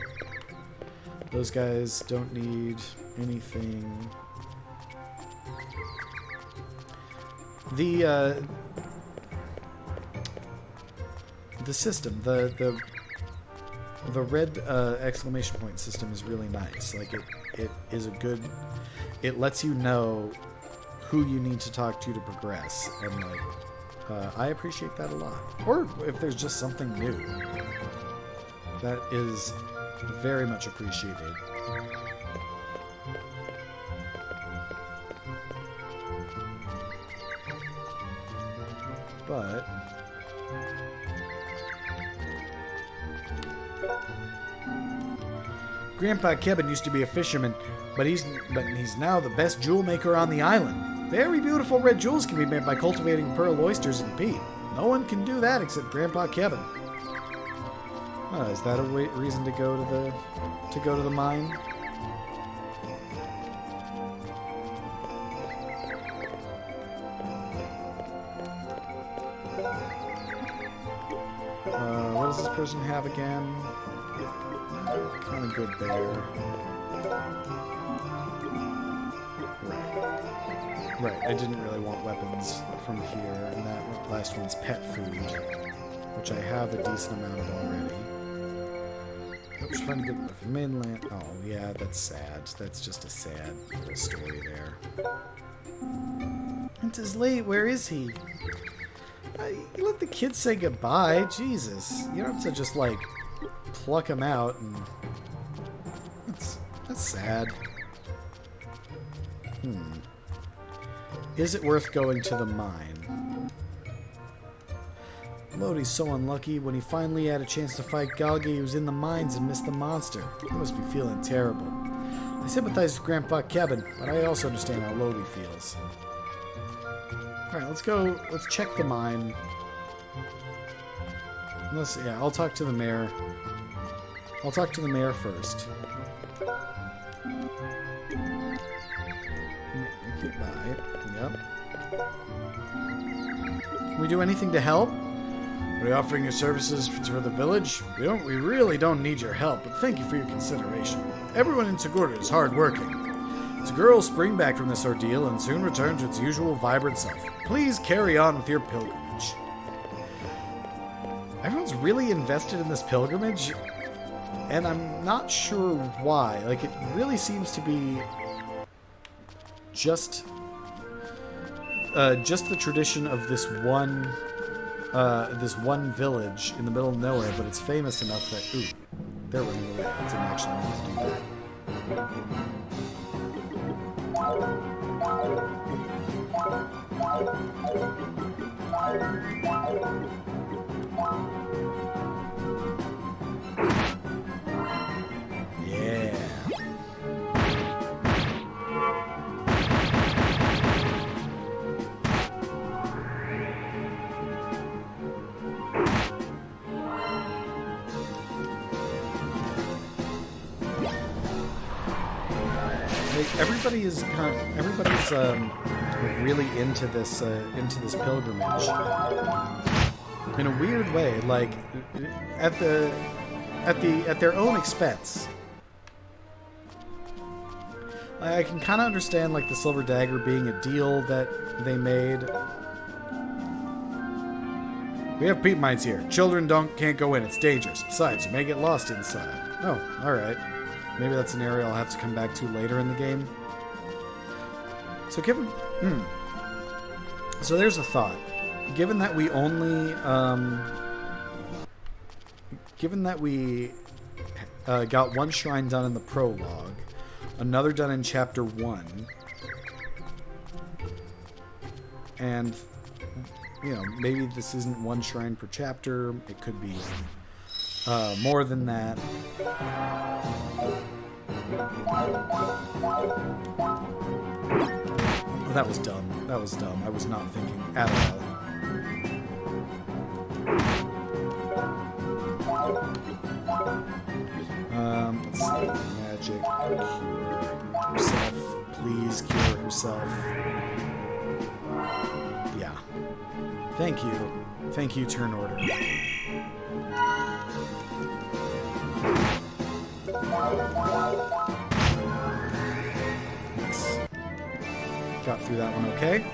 Those guys don't need anything. The system, the red exclamation point system is really nice. Like it is a good. It lets you know who you need to talk to progress, and like I appreciate that a lot. Or if there's just something new, that is very much appreciated. But Grandpa Kevin used to be a fisherman, but he's now the best jewel maker on the island. Very beautiful red jewels can be made by cultivating pearl oysters and peat. No one can do that except Grandpa Kevin. Is that a reason to go to the mine? What does this person have again? Kind of good there. Right, I didn't really want weapons from here, and that last one's pet food, which I have a decent amount of already. I was trying to get the mainland. Oh, yeah, that's sad. That's just a sad little story there. It is late. Where is he? You let the kids say goodbye. Jesus. You don't have to just, like, pluck him out. And that's sad. Is it worth going to the mine? Lodi's so unlucky. When he finally had a chance to fight Galgi, he was in the mines and missed the monster. He must be feeling terrible. I sympathize with Grandpa Kevin, but I also understand how Lodi feels. Alright, let's go. Let's check the mine. Yeah, I'll talk to the mayor. I'll talk to the mayor first. Goodbye. Yep. Can we do anything to help? Are you offering your services for the village? We really don't need your help, but thank you for your consideration. Everyone in Tagura is hard-working. Tagura will spring back from this ordeal and soon return to its usual vibrant self. Please carry on with your pilgrimage. Everyone's really invested in this pilgrimage, and I'm not sure why. Like, it really seems to be just just the tradition of this one village in the middle of nowhere, but it's famous enough that ooh, they're running away. I didn't actually mean to do that. Yeah. Everybody's really into this pilgrimage in a weird way, like at their own expense. I can kind of understand like the Silver Dagger being a deal that they made. We have peat mines here. Children can't go in. It's dangerous. Besides, you may get lost inside. Oh, all right. Maybe that's an area I'll have to come back to later in the game. So so there's a thought. Given that we only, got one shrine done in the prologue, another done in chapter 1, and maybe this isn't one shrine per chapter. It could be more than that. Oh, that was dumb. That was dumb. I was not thinking at all. Let's see. Magic. Cure herself. Please cure herself. Yeah. Thank you. Thank you, turn order. Nice. Got through that one okay.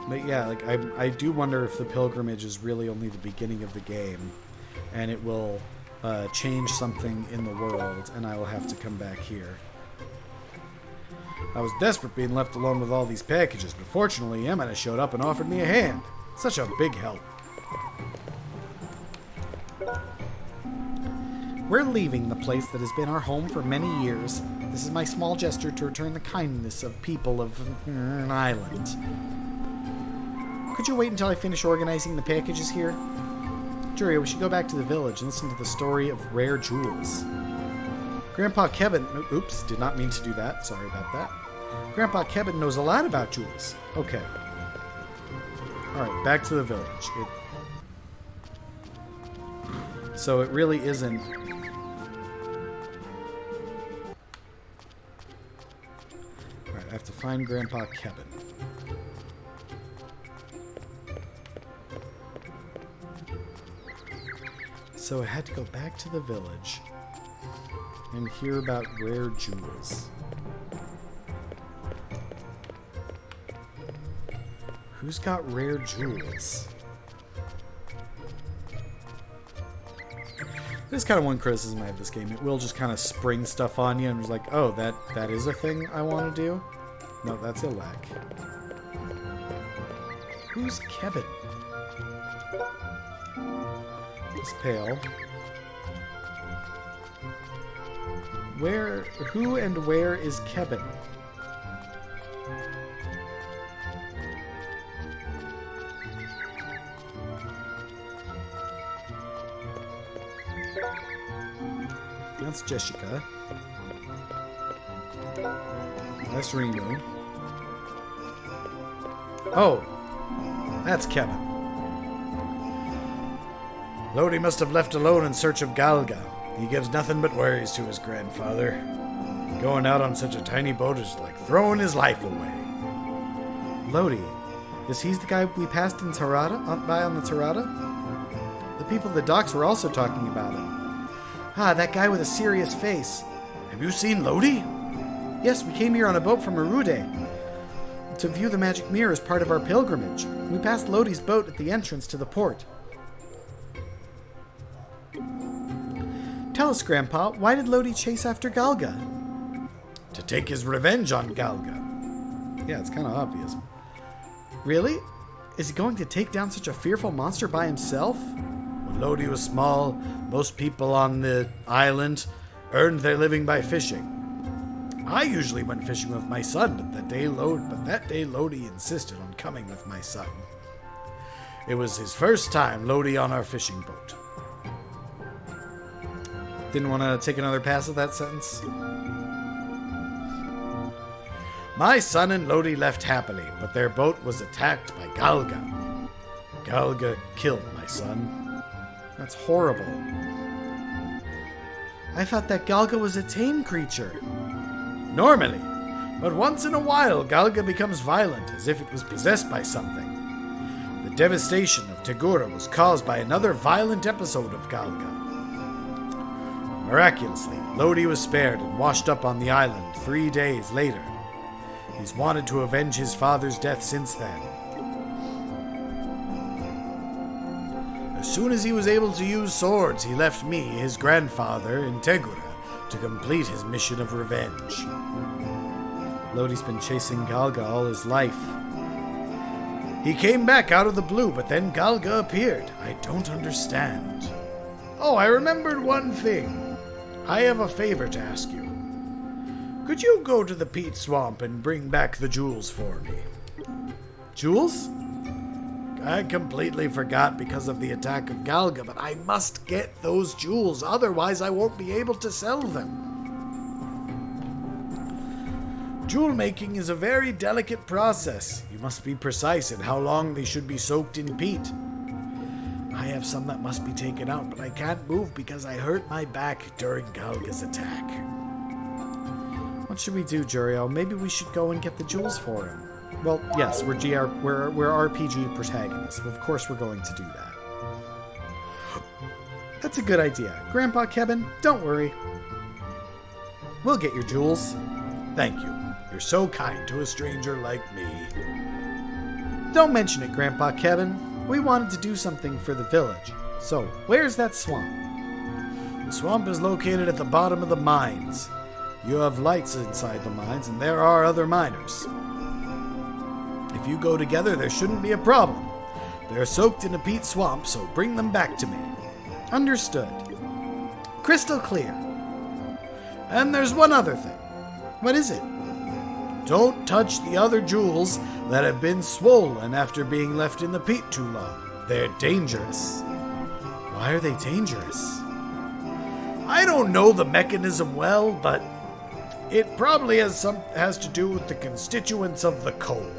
But yeah, like I do wonder if the pilgrimage is really only the beginning of the game, and it will change something in the world, and I will have to come back here. I was desperate being left alone with all these packages, but fortunately Emma showed up and offered me a hand. Such a big help. We're leaving the place that has been our home for many years. This is my small gesture to return the kindness of people of an island. Could you wait until I finish organizing the packages here? Juria, we should go back to the village and listen to the story of rare jewels. Grandpa Kevin... Oops, did not mean to do that. Sorry about that. Grandpa Kevin knows a lot about jewels. Okay. Alright, back to the village. So it really isn't... Alright, I have to find Grandpa Kevin. So I had to go back to the village and hear about rare jewels. Who's got rare jewels? This is kind of one criticism I have of this game. It will just kind of spring stuff on you and it's like, oh, that is a thing I want to do? No, that's Ilak. Who's Kevin? It's pale. Who and where is Kevin? That's Jessica. That's Remu. Oh, that's Kevin. Lodi must have left alone in search of Galga. He gives nothing but worries to his grandfather. Going out on such a tiny boat is like throwing his life away. Lodi, is he the guy we passed in Tarada, by on the Tarada? The people at the docks were also talking about him. Ah, that guy with a serious face. Have you seen Lodi? Yes, we came here on a boat from Arude to view the magic mirror as part of our pilgrimage. We passed Lodi's boat at the entrance to the port. Tell us, Grandpa, why did Lodi chase after Galga? to take his revenge on Galga. Yeah, it's kind of obvious. Really? Is he going to take down such a fearful monster by himself? When Lodi was small, most people on the island earned their living by fishing. I usually went fishing with my son, but that day Lodi insisted on coming with my son. It was his first time Lodi on our fishing boat. Didn't want to take another pass at that sentence? My son and Lodi left happily, but their boat was attacked by Galga. Galga killed my son. That's horrible. I thought that Galga was a tame creature. Normally, but once in a while Galga becomes violent, as if it was possessed by something. The devastation of Tegura was caused by another violent episode of Galga. Miraculously, Lodi was spared and washed up on the island 3 days later. He's wanted to avenge his father's death since then. As soon as he was able to use swords, he left me, his grandfather, in Tegura to complete his mission of revenge. Lodi's been chasing Galga all his life. He came back out of the blue, but then Galga appeared. I don't understand. Oh, I remembered one thing. I have a favor to ask you. Could you go to the peat swamp and bring back the jewels for me? Jewels? I completely forgot because of the attack of Galga, but I must get those jewels, otherwise I won't be able to sell them. Jewel making is a very delicate process. You must be precise in how long they should be soaked in peat. I have some that must be taken out, but I can't move because I hurt my back during Galga's attack. What should we do, Juriel? Maybe we should go and get the jewels for him. Well, yes, we're RPG protagonists. Of course we're going to do that. That's a good idea. Grandpa Kevin, don't worry. We'll get your jewels. Thank you. You're so kind to a stranger like me. Don't mention it, Grandpa Kevin. We wanted to do something for the village. So, where's that swamp? The swamp is located at the bottom of the mines. You have lights inside the mines, and there are other miners. If you go together, there shouldn't be a problem. They're soaked in a peat swamp, so bring them back to me. Understood. Crystal clear. And there's one other thing. What is it? Don't touch the other jewels that have been swollen after being left in the peat too long. They're dangerous. Why are they dangerous? I don't know the mechanism well, but it probably has to do with the constituents of the coal.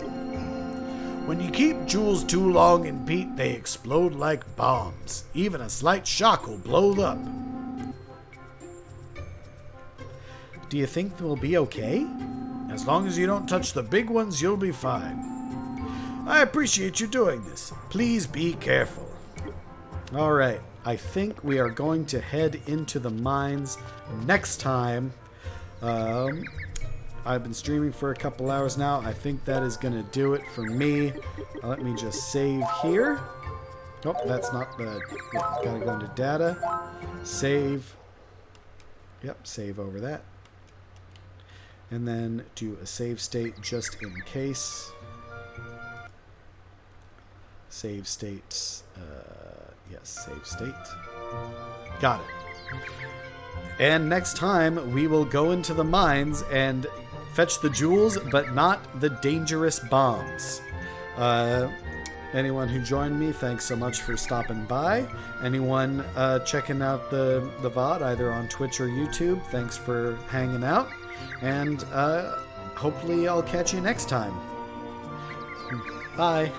When you keep jewels too long in peat, they explode like bombs. Even a slight shock will blow them up. Do you think we'll be okay? As long as you don't touch the big ones, you'll be fine. I appreciate you doing this. Please be careful. All right. I think we are going to head into the mines next time. I've been streaming for a couple hours now. I think that is going to do it for me. Let me just save here. Oh, that's not the... Yeah, gotta go into data. Save. Yep, save over that. And then do a save state just in case. Save states. Yes, save state. Got it. And next time, we will go into the mines and fetch the jewels, but not the dangerous bombs. Anyone who joined me, thanks so much for stopping by. Anyone checking out the VOD, either on Twitch or YouTube, thanks for hanging out. And hopefully I'll catch you next time. Bye.